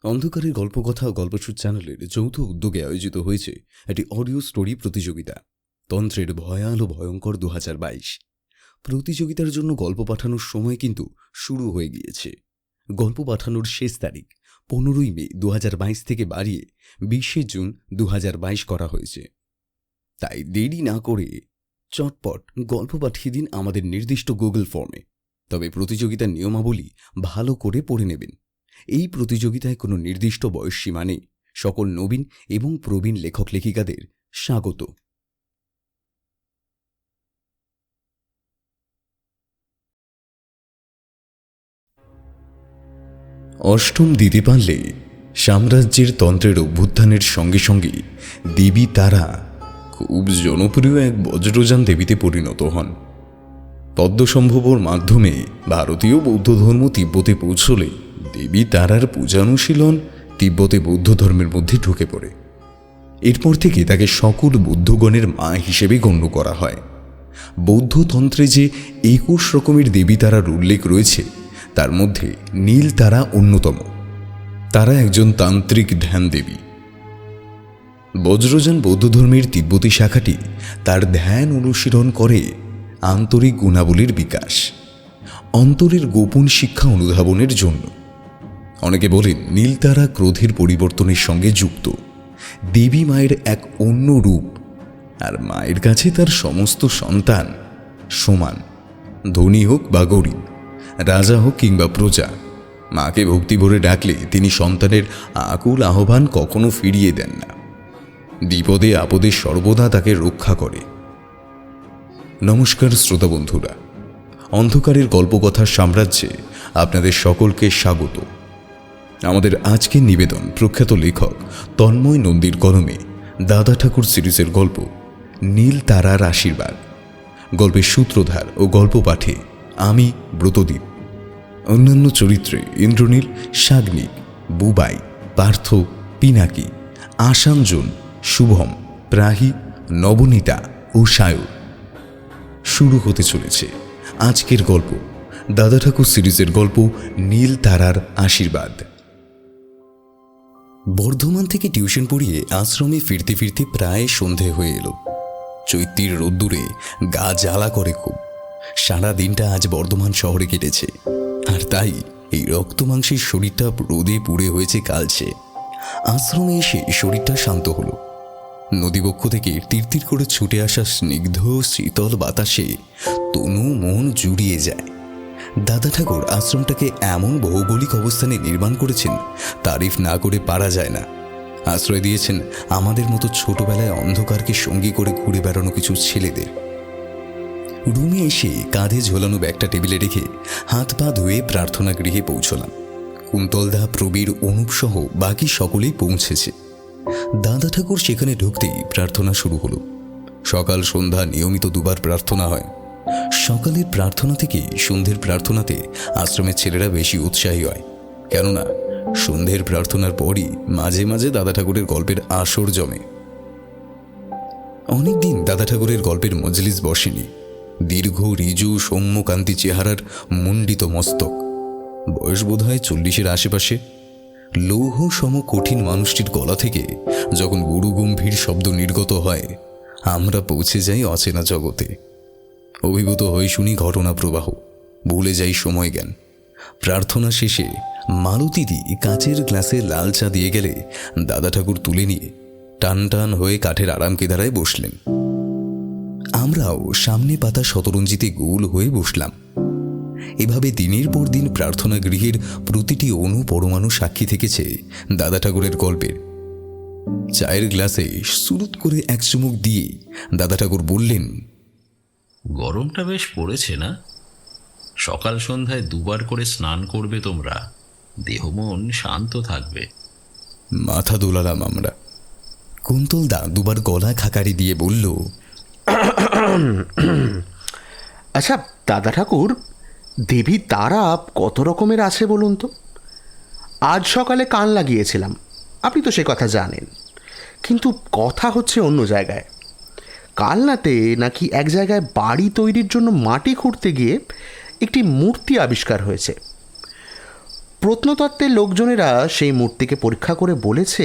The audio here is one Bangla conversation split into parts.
অন্ধকারের গল্পকথা ও গল্পসূর চ্যানেলের যৌথ উদ্যোগে আয়োজিত হয়েছে একটি অডিও স্টোরি প্রতিযোগিতা, তন্ত্রের ভয়াল ও ভয়ঙ্কর 2022। প্রতিযোগিতার জন্য গল্প পাঠানোর সময় কিন্তু শুরু হয়ে গিয়েছে। গল্প পাঠানোর শেষ তারিখ 15ই মে 2022 থেকে বাড়িয়ে 20শে জুন 2022 করা হয়েছে। তাই দেরি না করে চটপট গল্প পাঠিয়ে দিন আমাদের নির্দিষ্ট গুগল ফর্মে। তবে প্রতিযোগিতার নিয়মাবলী ভালো করে পড়ে নেবেন। এই প্রতিযোগিতায় কোনো নির্দিষ্ট বয়স সীমা নেই। সকল নবীন এবং প্রবীণ লেখক লেখিকাদের স্বাগত। অষ্টম দিতে পারলে সাম্রাজ্যের তন্ত্রের অভ্যুত্থানের সঙ্গে সঙ্গে দেবী তারা খুব জনপ্রিয় এক বজ্রযান দেবীতে পরিণত হন। পদ্মসম্ভবর মাধ্যমে ভারতীয় বৌদ্ধ ধর্ম তিব্বতে পৌঁছলে দেবী তারার পূজানুশীলন তিব্বতে বৌদ্ধ ধর্মের মধ্যে ঢুকে পড়ে। এরপর থেকে তাকে সকল বৌদ্ধগণের মা হিসেবে গণ্য করা হয়। বৌদ্ধতন্ত্রে যে 21 রকমের দেবী তারার উল্লেখ রয়েছে, তার মধ্যে নীল তারা অন্যতম। তারা একজন তান্ত্রিক ধ্যান দেবী। বজ্রযান বৌদ্ধ ধর্মের তিব্বতী শাখাটি তার ধ্যান অনুশীলন করে আন্তরিক গুণাবলীর বিকাশ, অন্তরের গোপন শিক্ষা অনুধাবনের জন্য। অনেকে বলেন নীল তারা ক্রোধের পরিবর্তনের সঙ্গে যুক্ত, দেবী মায়ের এক অন্য রূপ, আর মায়ের কাছে তার সমস্ত সন্তান সমান। ধনী হোক বা গরিব, রাজা হোক কিংবা প্রজা, মাকে ভক্তি ভরে ডাকলে তিনি সন্তানের আকুল আহ্বান কখনো ফিরিয়ে দেন না। বিপদে আপদে সর্বদা তাকে রক্ষা করে। নমস্কার শ্রোতা বন্ধুরা, অন্ধকারের গল্পকথার সাম্রাজ্যে আপনাদের সকলকে স্বাগত। আমাদের আজকের নিবেদন প্রখ্যাত লেখক তন্ময় নন্দীর কলমে দাদা ঠাকুর সিরিজের গল্প নীল তারার আশীর্বাদ। গল্পের সূত্রধার ও গল্প পাঠে আমি ব্রতদীপ। অন্যান্য চরিত্রে ইন্দ্রনীল, সাগ্নিক, বুবাই, পার্থ, পিনাকি, আসাঞ্জন, শুভম, প্রাহি, নবনীতা ও সায়র। শুরু হতে চলেছে আজকের গল্প, দাদা ঠাকুর সিরিজের গল্প নীল তারার আশীর্বাদ। বর্ধমান থেকে টিউশন পড়িয়ে আশ্রমে ফিরতে ফিরতে প্রায় সন্ধে হয়ে এলো। চৈত্রীর রোদ্দুরে গা জ্বালা করে খুব। সারা দিনটা আজ বর্ধমান শহরে কেটেছে, আর তাই এই রক্তমাংসের শরীরটা রোদে পুড়ে হয়েছে কালচে। আশ্রমে এসে শরীরটা শান্ত হলো। নদীবক্ষ থেকে তীর করে ছুটে আসা স্নিগ্ধ শীতল বাতাসে তনু মন জুড়িয়ে যায়। দাদা ঠাকুর আশ্রমটাকে এমন ভৌগোলিক অবস্থানে নির্মাণ করেছেন, তারিফ না করে পারা যায় না। আশ্রয় দিয়েছেন আমাদের মতো ছোটবেলায় অন্ধকারকে সঙ্গী করে ঘুরে বেড়ানো কিছু ছেলেদের। রুমে এসে কাঁধে ঝোলানো ব্যাগটা টেবিলে রেখে হাত পা ধুয়ে প্রার্থনা গৃহে পৌঁছলাম। কুন্তলদা, প্রবীর, অনুপ সহ বাকি সকলেই পৌঁছেছে। দাদা ঠাকুর সেখানে ঢুকতেই প্রার্থনা শুরু হলো। সকাল সন্ধ্যা নিয়মিত দুবার প্রার্থনা হয়। সকালের প্রার্থনা থেকে সন্ধ্যের প্রার্থনাতে আশ্রমের ছেলেরা বেশি উৎসাহী হয়, কেননা সন্ধ্যের প্রার্থনার পরই মাঝে মাঝে দাদা ঠাকুরের গল্পের আসর জমে। অনেকদিন দাদা ঠাকুরের গল্পের মজলিস বসেনি। দীর্ঘ রিজু সৌম্যকান্তি চেহারার মণ্ডিত মস্তক, বয়স বোধ হয় 40-এর আশেপাশে। লৌহ সম কঠিন মানুষটির গলা থেকে যখন গুরু গম্ভীর শব্দ নির্গত হয়, আমরা পৌঁছে যাই অচেনা জগতে। অভিভূত হয়ে শুনি ঘটনা প্রবাহ, ভুলে যাই সময় জ্ঞান। প্রার্থনা শেষে মালতীদি কাচের গ্লাসে লাল চা দিয়ে গেলে দাদা ঠাকুর তুলে নিয়ে টান টান হয়ে কাঠের আরাম কেদারায় বসলেন। আমরাও সামনে পাতা শতরঞ্জিতে গোল হয়ে বসলাম। এভাবে দিনের পর দিন প্রার্থনা গৃহের প্রতিটি অণু পরমাণু সাক্ষী থেকেছে দাদা ঠাকুরের গল্পের। চায়ের গ্লাসে সুরুত করে এক চুমুক দিয়ে দাদা ঠাকুর বললেন, গরমটা বেশ পড়েছে না? সকাল সন্ধ্যায় দুবার করে স্নান করবে তোমরা, দেহ মন শান্ত থাকবে। মাথা দোলালাম আমরা। কুন্তল দা দুবার গলা খাকারি দিয়ে বলল, আচ্ছা দাদা ঠাকুর, দেবী তারা কত রকমের আছে বলুন তো? আজ সকালে কান লাগিয়েছিলাম, আপনি তো সে কথা জানেন, কিন্তু কথা হচ্ছে অন্য জায়গায়। কালনাতে নাকি এক জায়গায় বাড়ি তৈরির জন্য মাটি খুঁড়তে গিয়ে একটি মূর্তি আবিষ্কার হয়েছে। প্রত্নতত্ত্বের লোকজনেরা সেই মূর্তিকে পরীক্ষা করে বলেছে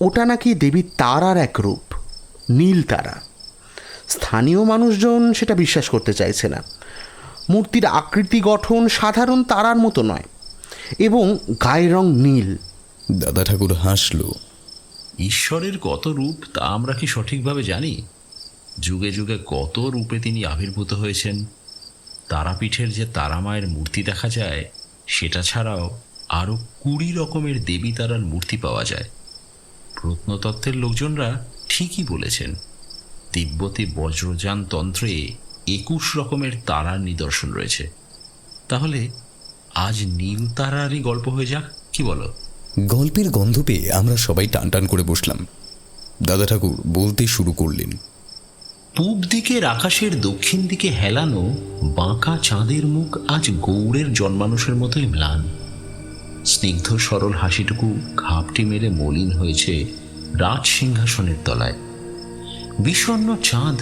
ওটা নাকি দেবী তারার এক রূপ, নীল তারা। স্থানীয় মানুষজন সেটা বিশ্বাস করতে চাইছে না। মূর্তির আকৃতি গঠন সাধারণ তারার মতো নয় এবং গায়ের রং নীল। দাদা ঠাকুর হাসল। ঈশ্বরের কত রূপ তা আমরা কি সঠিকভাবে জানি? যুগে যুগে কত রূপে তিনি আবির্ভূত হয়েছেন। তারাপীঠের যে তারামায়ের মূর্তি দেখা যায়, সেটা ছাড়াও আরও 20 রকমের দেবী তারার মূর্তি পাওয়া যায়। প্রত্নতত্ত্বের লোকজনরা ঠিকই বলেছেন, তিব্বতী বজ্রযান তন্ত্রে 21 রকমের তারার নিদর্শন রয়েছে। তাহলে আজ নীল তারারই গল্প হয়ে যাক, কি বলো? গল্পের গন্ধ পেয়ে আমরা সবাই টানটান করে বসলাম। দাদা ঠাকুর বলতে শুরু করলেন, পূব দিকের আকাশের দক্ষিণ দিকে হেলানো বাঁকা চাঁদের মুখ আজ গৌড়ের জন্মানুষের মতোই ম্লান। স্নিগ্ধ সরল হাসিটুকু ঘাপটি মেরে মলিন হয়েছে রাজ সিংহাসনের তলায়। বিষণ্ণ চাঁদ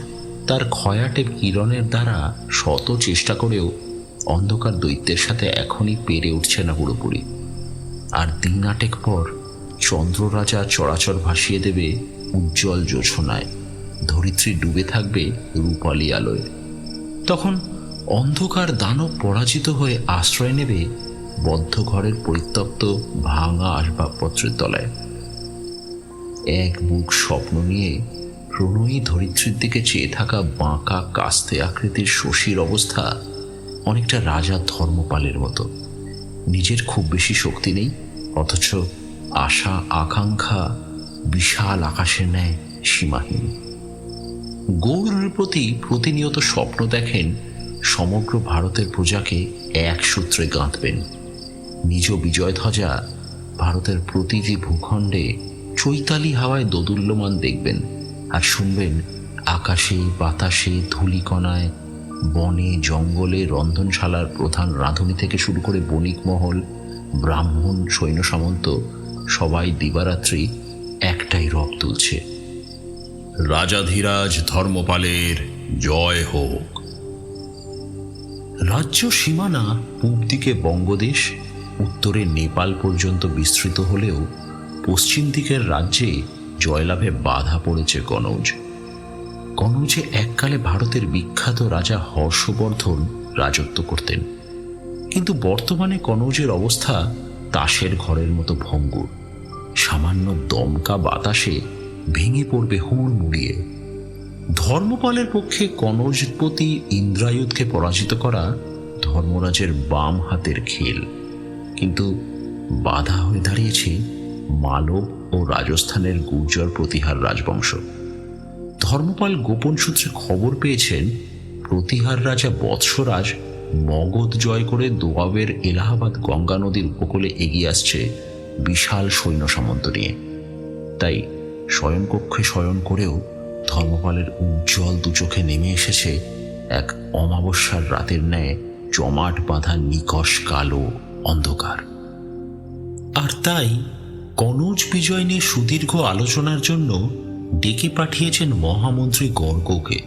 তার ক্ষয়াটে কিরণের দ্বারা শত চেষ্টা করেও অন্ধকার দৈত্যের সাথে এখনই পেরে উঠছে না পুরোপুরি। আর দিন আটেক পর চন্দ্ররাজা চরাচর ভাসিয়ে দেবে উজ্জ্বল জোছনায়, ধরিত্রী ডুবে থাকবে রূপালী আলোয়। তখন অন্ধকার দানব পরাজিত হয়ে আশ্রয় নেবে বদ্ধ ঘরের পরিত্যক্ত ভাঙা আসবাবপত্রের তলায়। এক বুক স্বপ্ন নিয়ে প্রণয়ী ধরিত্রীর দিকে চেয়ে থাকা বাঁকা কাস্তে আকৃতির শশীর অবস্থা অনেকটা রাজা ধর্মপালের মতো। নিজের খুব বেশি শক্তি নেই, অথচ আশা আকাঙ্ক্ষা বিশাল আকাশের ন্যায় সীমাহীন। গৌড়ের প্রতি প্রতিনিয়ত স্বপ্ন দেখেন সমগ্র ভারতের প্রজাকে এক সূত্রে গাঁথবেন। নিজ বিজয় ধ্বজা ভারতের প্রতিটি ভূখণ্ডে চৈতালি হাওয়ায় দোদুল্যমান দেখবেন, আর শুনবেন আকাশে বাতাসে ধূলিকণায় বনে জঙ্গলে রন্ধনশালার প্রধান রাঁধুনি থেকে শুরু করে বণিক মহল, ব্রাহ্মণ, সৈন্য সামন্ত সবাই দিবারাত্রি একটাই রব তুলছে, রাজাধিরাজ ধর্মপালের জয় হোক। রাজ্য সীমানা পূব দিকে বঙ্গদেশ, উত্তরে নেপাল পর্যন্ত বিস্তৃত হলেও পশ্চিম দিকের রাজ্যে জয়লাভে বাধা পড়েছে কনৌজ। কনৌজে এককালে ভারতের বিখ্যাত রাজা হর্ষবর্ধন রাজত্ব করতেন, কিন্তু বর্তমানে কনৌজের অবস্থা তাসের ঘরের মতো ভঙ্গুর। সামান্য দমকা বাতাসে ভেঙে পড়বে হুড়মুড়িয়ে। ধর্মপালের পক্ষে কনৌজপতি ইন্দ্রায়ুধকে পরাজিত করা ধর্মরাজের বাম হাতের খেল, কিন্তু বাধা হয়ে দাঁড়িয়েছে মালব ও রাজস্থানের গুর্জর প্রতিহার রাজবংশ। ধর্মপাল গোপন সূত্রে খবর পেয়েছেন প্রতিহার রাজা বৎসরাজ মগধ জয় করে দোয়াবের এলাহাবাদ গঙ্গা নদীর উপকূলে এগিয়ে আসছে বিশাল সৈন্য সামন্ত নিয়ে। তাই শয়নকক্ষে শয়ন করেও ধর্মপালের উজ্জ্বল দুচোখে নেমে এসেছে এক অমাবস্যার রাতের ন্যায় জমাট বাঁধা নিকষ কালো অন্ধকার। আর তাই কনৌজ বিজয় নিয়ে সুদীর্ঘ আলোচনার জন্য ডেকে পাঠিয়েছেন মহামন্ত্রী গর্গকে।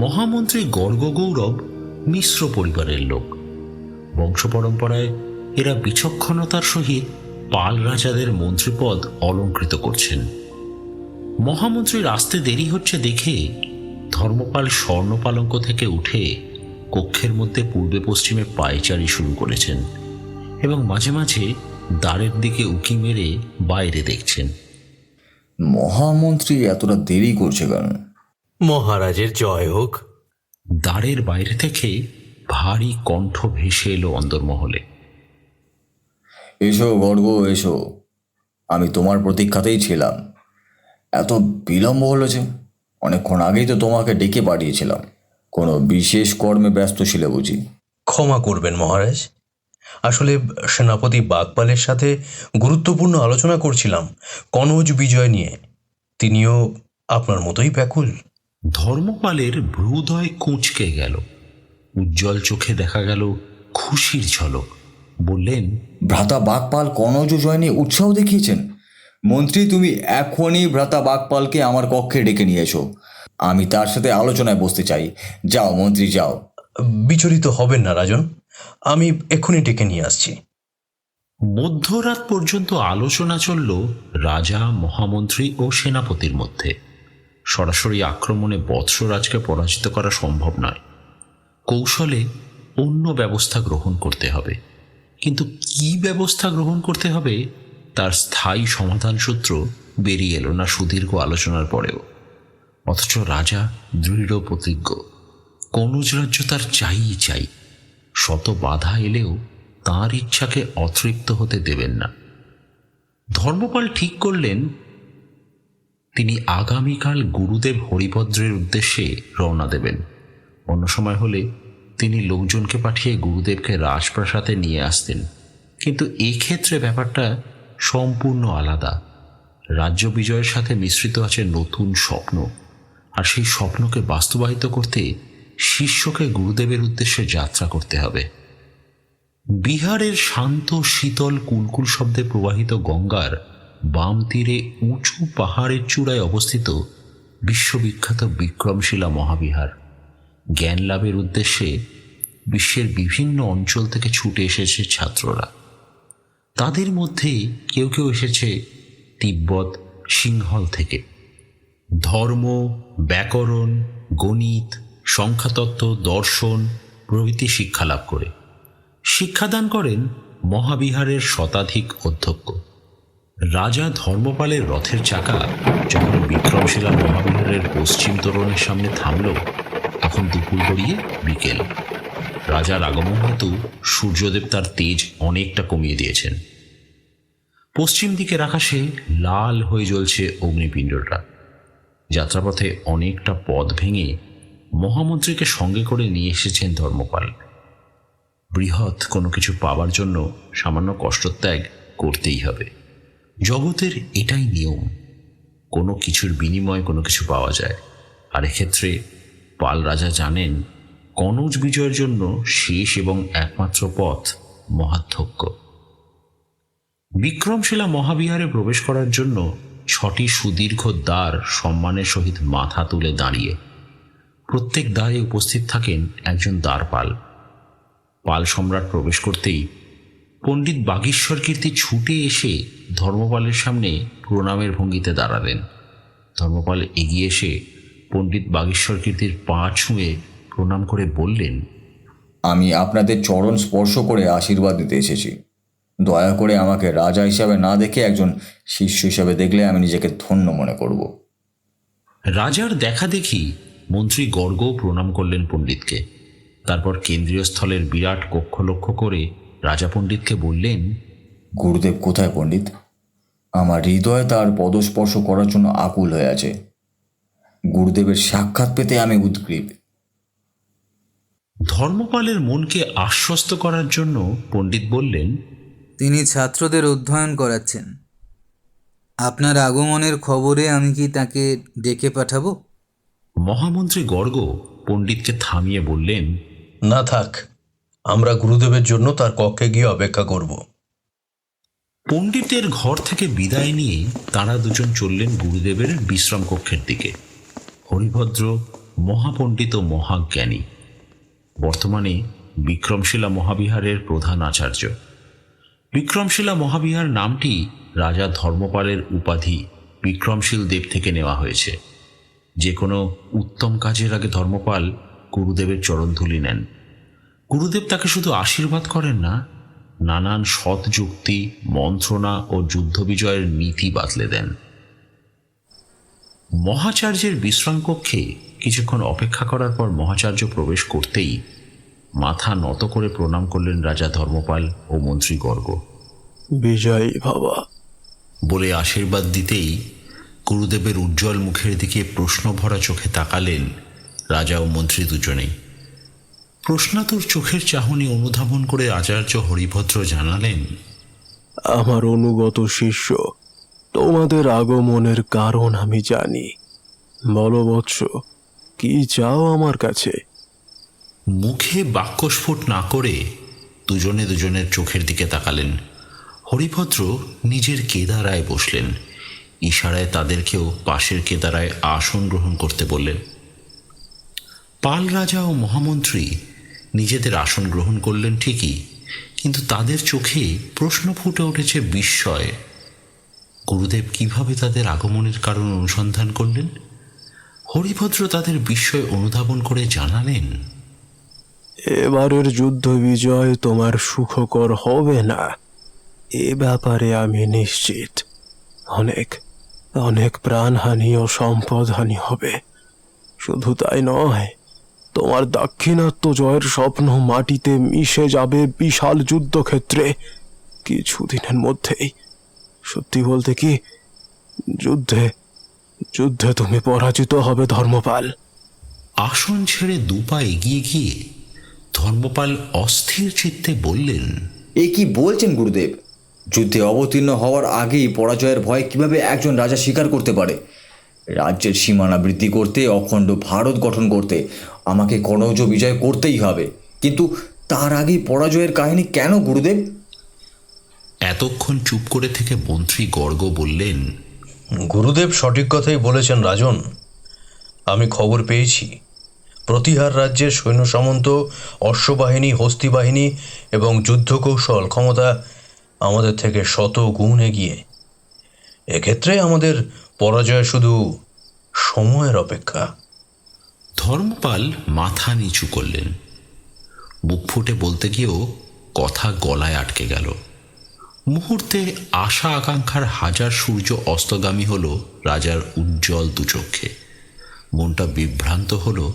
মহামন্ত্রী গর্গ গৌরব মিশ্র পরিবারের লোক। বংশ পরম্পরায় এরা বিচক্ষণতার সহিত পাল রাজাদের মন্ত্রীপদ অলঙ্কৃত করছেন। মহামন্ত্রীর আসতে দেরি হচ্ছে দেখে ধর্মপাল স্বর্ণপালঙ্ক থেকে উঠে কক্ষের মধ্যে পূর্বে পশ্চিমে পায়চারি শুরু করেছেন এবং মাঝে মাঝে দ্বারের দিকে উঁকি মেরে বাইরে দেখছেন। মহামন্ত্রী এতটা দেরি করছে কেন? মহারাজের জয় হোক। দ্বারের বাইরে থেকে ভারী কণ্ঠ ভেসে এলো অন্দরমহলে। এসো গর্গ, এসো। আমি তোমার প্রতীক্ষাতেই ছিলাম। এত বিলম্ব হলো যে? অনেকক্ষণ আগেই তো তোমাকে ডেকে পাঠিয়েছিলাম। কোনো বিশেষ কর্মে ব্যস্ত ছিলে বুঝি? ক্ষমা করবেন মহারাজ, আসলে সেনাপতি বাগপালের সাথে গুরুত্বপূর্ণ আলোচনা করছিলাম কনৌজ বিজয় নিয়ে। তিনিও আপনার মতোই ব্যাকুল। ধর্মপালের ভ্রুদয় কুঁচকে গেল, উজ্জ্বল চোখে দেখা গেল খুশির ঝলক। বললেন, ভ্রাতা বাগপাল কনৌজ জয় নিয়ে উৎসাহ দেখিয়েছেন। মন্ত্রী, তুমি এখনই ভ্রাতা বাগপালকে আমার কক্ষে ডেকে নিয়ে এসো। আমি তার সাথে আলোচনায় বসতে চাই। যাও মন্ত্রী, যাও। বিচলিত হবেন না রাজন, আমি এক্ষুনি ডেকে নিয়ে আসছি। মধ্যরাত পর্যন্ত আলোচনা চলল রাজা, মহামন্ত্রী ও সেনাপতির মধ্যে। সরাসরি আক্রমণে বৎসরাজকে পরাজিত করা সম্ভব নয়, কৌশলে অন্য ব্যবস্থা গ্রহণ করতে হবে। কিন্তু কি ব্যবস্থা গ্রহণ করতে হবে তার স্থায়ী সমাধান সূত্র বেরিয়ে এলো না সুদীর্ঘ আলোচনার পরেও। অথচ রাজা দৃঢ় প্রতিজ্ঞ, কনৌজ রাজ্য তার চাই চাই। শত বাধা এলেও তাঁর ইচ্ছাকে অতৃপ্ত হতে দেবেন না। ধর্মপাল ঠিক করলেন তিনি আগামীকাল গুরুদেব হরিভদ্রের উদ্দেশ্যে রওনা দেবেন। অন্য সময় হলে তিনি লোকজনকে পাঠিয়ে গুরুদেবকে রাজপ্রাসাদে নিয়ে আসতেন, কিন্তু এক্ষেত্রে ব্যাপারটা সম্পূর্ণ আলাদা। রাজ্য বিজয়ের সাথে মিশ্রিত আছে নতুন স্বপ্ন, আর সেই স্বপ্নকে বাস্তবায়িত করতে শিষ্যকে গুরুদেবের উদ্দেশ্যে যাত্রা করতে হবে। বিহারের শান্ত শীতল কুলকুল শব্দে প্রবাহিত গঙ্গার বাম তীরে উঁচু পাহাড়ের চূড়ায় অবস্থিত বিশ্ববিখ্যাত বিক্রমশিলা মহাবিহার। জ্ঞান লাভের উদ্দেশ্যে বিশ্বের বিভিন্ন অঞ্চল থেকে ছুটে এসেছে ছাত্ররা। তাদের মধ্যে কেউ কেউ এসেছে তিব্বত, সিংহল থেকে। ধর্ম, ব্যাকরণ, গণিত, সংখ্যাতত্ত্ব, দর্শন প্রভৃতি শিক্ষা লাভ করে শিক্ষাদান করেন মহাবিহারের শতাধিক অধ্যক্ষ। রাজা ধর্মপালের রথের চাকা যখন বিক্রমশিলা মহাবিহারের পশ্চিম তোরণের সামনে থামল, তখন দুপুর গড়িয়ে বিকেল। রাজার আগমন হেতু সূর্যদেব তার তেজ অনেকটা কমিয়ে দিয়েছেন। পশ্চিম দিকের আকাশে লাল হয়ে জ্বলছে অগ্নিপিণ্ডটা। যাত্রাপথে অনেকটা পথ ভেঙে মহামন্ত্রীকে সঙ্গে করে নিয়ে এসেছেন ধর্মপাল। বৃহৎ কোনো কিছু পাওয়ার জন্য সামান্য কষ্টত্যাগ করতেই হবে। জগতের এটাই নিয়ম, কোনো কিছুর বিনিময়ে কোনো কিছু পাওয়া যায়। আর এক্ষেত্রে পাল রাজা জানেন কনৌজ বিজয়ের জন্য শেষ এবং একমাত্র পথ মহাধ্যক্ষ। বিক্রমশিলা মহাবিহারে প্রবেশ করার জন্য 6টি সুদীর্ঘ দ্বার সম্মানের সহিত মাথা তুলে দাঁড়িয়ে। প্রত্যেক দ্বারে উপস্থিত থাকেন একজন দ্বারপাল। পাল সম্রাট প্রবেশ করতেই পণ্ডিত বাগীশ্বর কীর্তি ছুটে এসে ধর্মপালের সামনে প্রণামের ভঙ্গিতে দাঁড়ালেন। ধর্মপাল এগিয়ে এসে পণ্ডিত বাগীশ্বর কীর্তির পা ছুঁয়ে প্রণাম করে বললেন, আমি আপনাদের চরণ স্পর্শ করে আশীর্বাদ দিতে এসেছি। দয়া করে আমাকে রাজা হিসাবে না দেখে একজন শিষ্য হিসাবে দেখলে আমি নিজেকে ধন্য মনে করব। রাজার দেখা দেখি মন্ত্রী গর্গ প্রণাম করলেন পণ্ডিতকে। তারপর কেন্দ্রীয় স্থলের বিরাট কক্ষ লক্ষ্য করে রাজা পণ্ডিতকে বললেন, গুরুদেব কোথায় পণ্ডিত? আমার হৃদয় তার পদস্পর্শ করার জন্য আকুল হয়ে আছে। গুরুদেবের সাক্ষাৎ পেতে আমি উদ্গ্রীব। ধর্মপালের মনকে আশ্বস্ত করার জন্য পণ্ডিত বললেন, তিনি ছাত্রদের অধ্যয়ন করাচ্ছেন। আপনার আগমনের খবরে আমি কি তাকে ডেকে পাঠাবো? মহামন্ত্রী গর্গ পণ্ডিতকে থামিয়ে বললেন, না থাক, আমরা গুরুদেবের জন্য তার কক্ষে গিয়ে অপেক্ষা করব। পণ্ডিতের ঘর থেকে বিদায় নিয়ে তারা দুজন চললেন গুরুদেবের বিশ্রাম কক্ষের দিকে। হরিভদ্র মহাপণ্ডিত ও মহাজ্ঞানী, বর্তমানে বিক্রমশিলা মহাবিহারের প্রধান আচার্য। বিক্রমশিলা মহাবিহার নামটি রাজা ধর্মপালের উপাধি বিক্রমশীল দেব থেকে নেওয়া হয়েছে। যে কোনো উত্তম কাজের আগে ধর্মপাল গুরুদেবের চরণধুলি নেন। গুরুদেব তাকে শুধু আশীর্বাদ করেন না, নানান সৎ যুক্তি, মন্ত্রণা ও যুদ্ধ বিজয়ের নীতি বাতলে দেন। মহাচার্যের বিশ্রাম কক্ষে কিছুক্ষণ অপেক্ষা করার পর মহাচার্য প্রবেশ করতেই মাথা নত করে প্রণাম করলেন রাজা ধর্মপাল ও মন্ত্রী গর্গ। বিজয়ী বাবা বলে আশীর্বাদ দিতেই গুরুদেবের উজ্জ্বল মুখের দিকে প্রশ্নভরা চোখে তাকালেন রাজা ও মন্ত্রী দুজনেই। প্রশ্নাতুর চোখের চাহনি অনুধাবন করে আচার্য হরিভদ্র জানালেন, আমার অনুগত শিষ্য, তোমাদের আগমনের কারণ আমি জানি। বলো বৎস, কি চাও আমার কাছে? মুখে বাক্যস্ফুট না করে দুজনে দুজনের চোখের দিকে তাকালেন। হরিভদ্র নিজের কেদারায় বসলেন, ইশারায় তাদেরকেও পাশের কেদারায় আসন গ্রহণ করতে বললেন। পাল রাজা ও মহামন্ত্রী নিজেদের আসন গ্রহণ করলেন ঠিকই, কিন্তু তাদের চোখে প্রশ্ন ফুটে উঠেছে বিস্ময়। গুরুদেব কিভাবে তাদের আগমনের কারণ অনুসন্ধান করলেন? হরিভদ্র তাদের বিস্ময় অনুধাবন করে জানালেন, এবারের যুদ্ধ বিজয় তোমার সুখকর হবে না, এ ব্যাপারে আমি নিশ্চিত। অনেক অনেক প্রাণহানি ও সম্পদহানি হবে। শুধু তাই নয়, তোমার দাক্ষিণাত্য জয়ের স্বপ্ন মাটিতে মিশে যাবে বিশাল যুদ্ধক্ষেত্রে কিছুদিনের মধ্যেই। সত্যি বলতে কি, যুদ্ধে যুদ্ধে তুমি পরাজিত হবে ধর্মপাল। আসন ছেড়ে দুপা এগিয়ে গিয়ে ধর্মপাল অস্থির চিত্তে বললেন, এ কি বলছেন গুরুদেব? যুদ্ধে অবতীর্ণ হওয়ার আগেই পরাজয়ের ভয় কিভাবে একজন রাজা স্বীকার করতে পারে? রাজ্যের সীমানা বৃদ্ধি করতে, অখণ্ড ভারত গঠন করতে আমাকে কনৌজ বিজয় করতেই হবে, কিন্তু তার আগেই পরাজয়ের কাহিনী কেন গুরুদেব? এতক্ষণ চুপ করে থেকে মন্ত্রী গর্গ বললেন, গুরুদেব সঠিক কথাই বলেছেন রাজন। আমি খবর পেয়েছি প্রতিহার রাজ্যের সৈন্য সামন্ত, অশ্ববাহিনী, হস্তিবাহিনী এবং যুদ্ধকৌশল ক্ষমতা আমাদের থেকে শত গুণ এগিয়ে। এক্ষেত্রে আমাদের পরাজয় শুধু সময়ের অপেক্ষা। ধর্মপাল মাথা নিচু করলেন। বুক ফুটে বলতে গিয়েও কথা গলায় আটকে গেল। মুহূর্তে আশা আকাঙ্ক্ষার হাজার সূর্য অস্তগামী হলো রাজার উজ্জ্বল দুচক্ষে। মনটা বিভ্রান্ত হলো,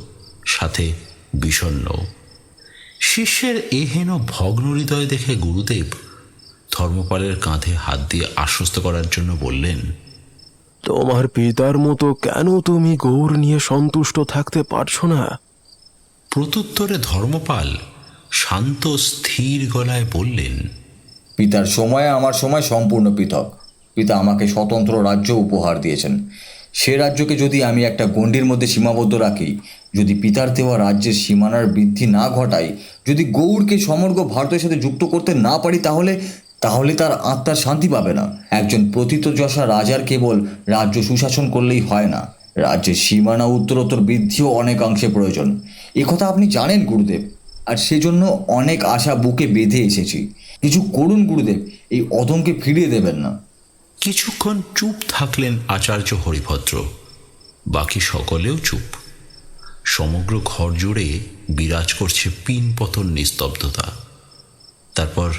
সাথে বিষণ্ণ। শিষ্যের এহেন ভগ্ন হৃদয় দেখে গুরুদেব ধর্মপালের কাঁধে হাত দিয়ে আশ্বস্ত করার জন্য বললেন, তোমার পিতার মতো কেন তুমি গৌর নিয়ে সন্তুষ্ট থাকতে পারছো না? প্রত্যুত্তরে ধর্মপাল শান্ত স্থির গলায় বললেন, পিতার সময় আমার সময় সম্পূর্ণ পৃথক। পিতা আমাকে স্বতন্ত্র রাজ্য উপহার দিয়েছেন। সে রাজ্যকে যদি আমি একটা গণ্ডির মধ্যে সীমাবদ্ধ রাখি, যদি পিতার দেওয়া রাজ্যের সীমানার বৃদ্ধি না ঘটাই, যদি গৌড়কে সমগ্র ভারতের সাথে যুক্ত করতে না পারি, তাহলে তার আত্মার শান্তি পাবে না। একজন প্রথিতযশা রাজার কেবল রাজ্য সুশাসন করলেই হয় না, রাজ্যের সীমানা উত্তরোত্তর বৃদ্ধিও অনেকাংশে প্রয়োজন। কথা আপনি জানেন গুরুদেব, আর সেজন্য অনেক আশা বুকে বেঁধে এসেছি। কিছু করুন গুরুদেব, এই অধমকে ফিরিয়ে দেবেন না। কিছুক্ষণ চুপ থাকলেন আচার্য হরিভদ্র। বাকি সকলেও চুপ। সমগ্র ঘর জুড়ে বিরাজ করছে পিনপতন নিস্তব্ধতা। তারপর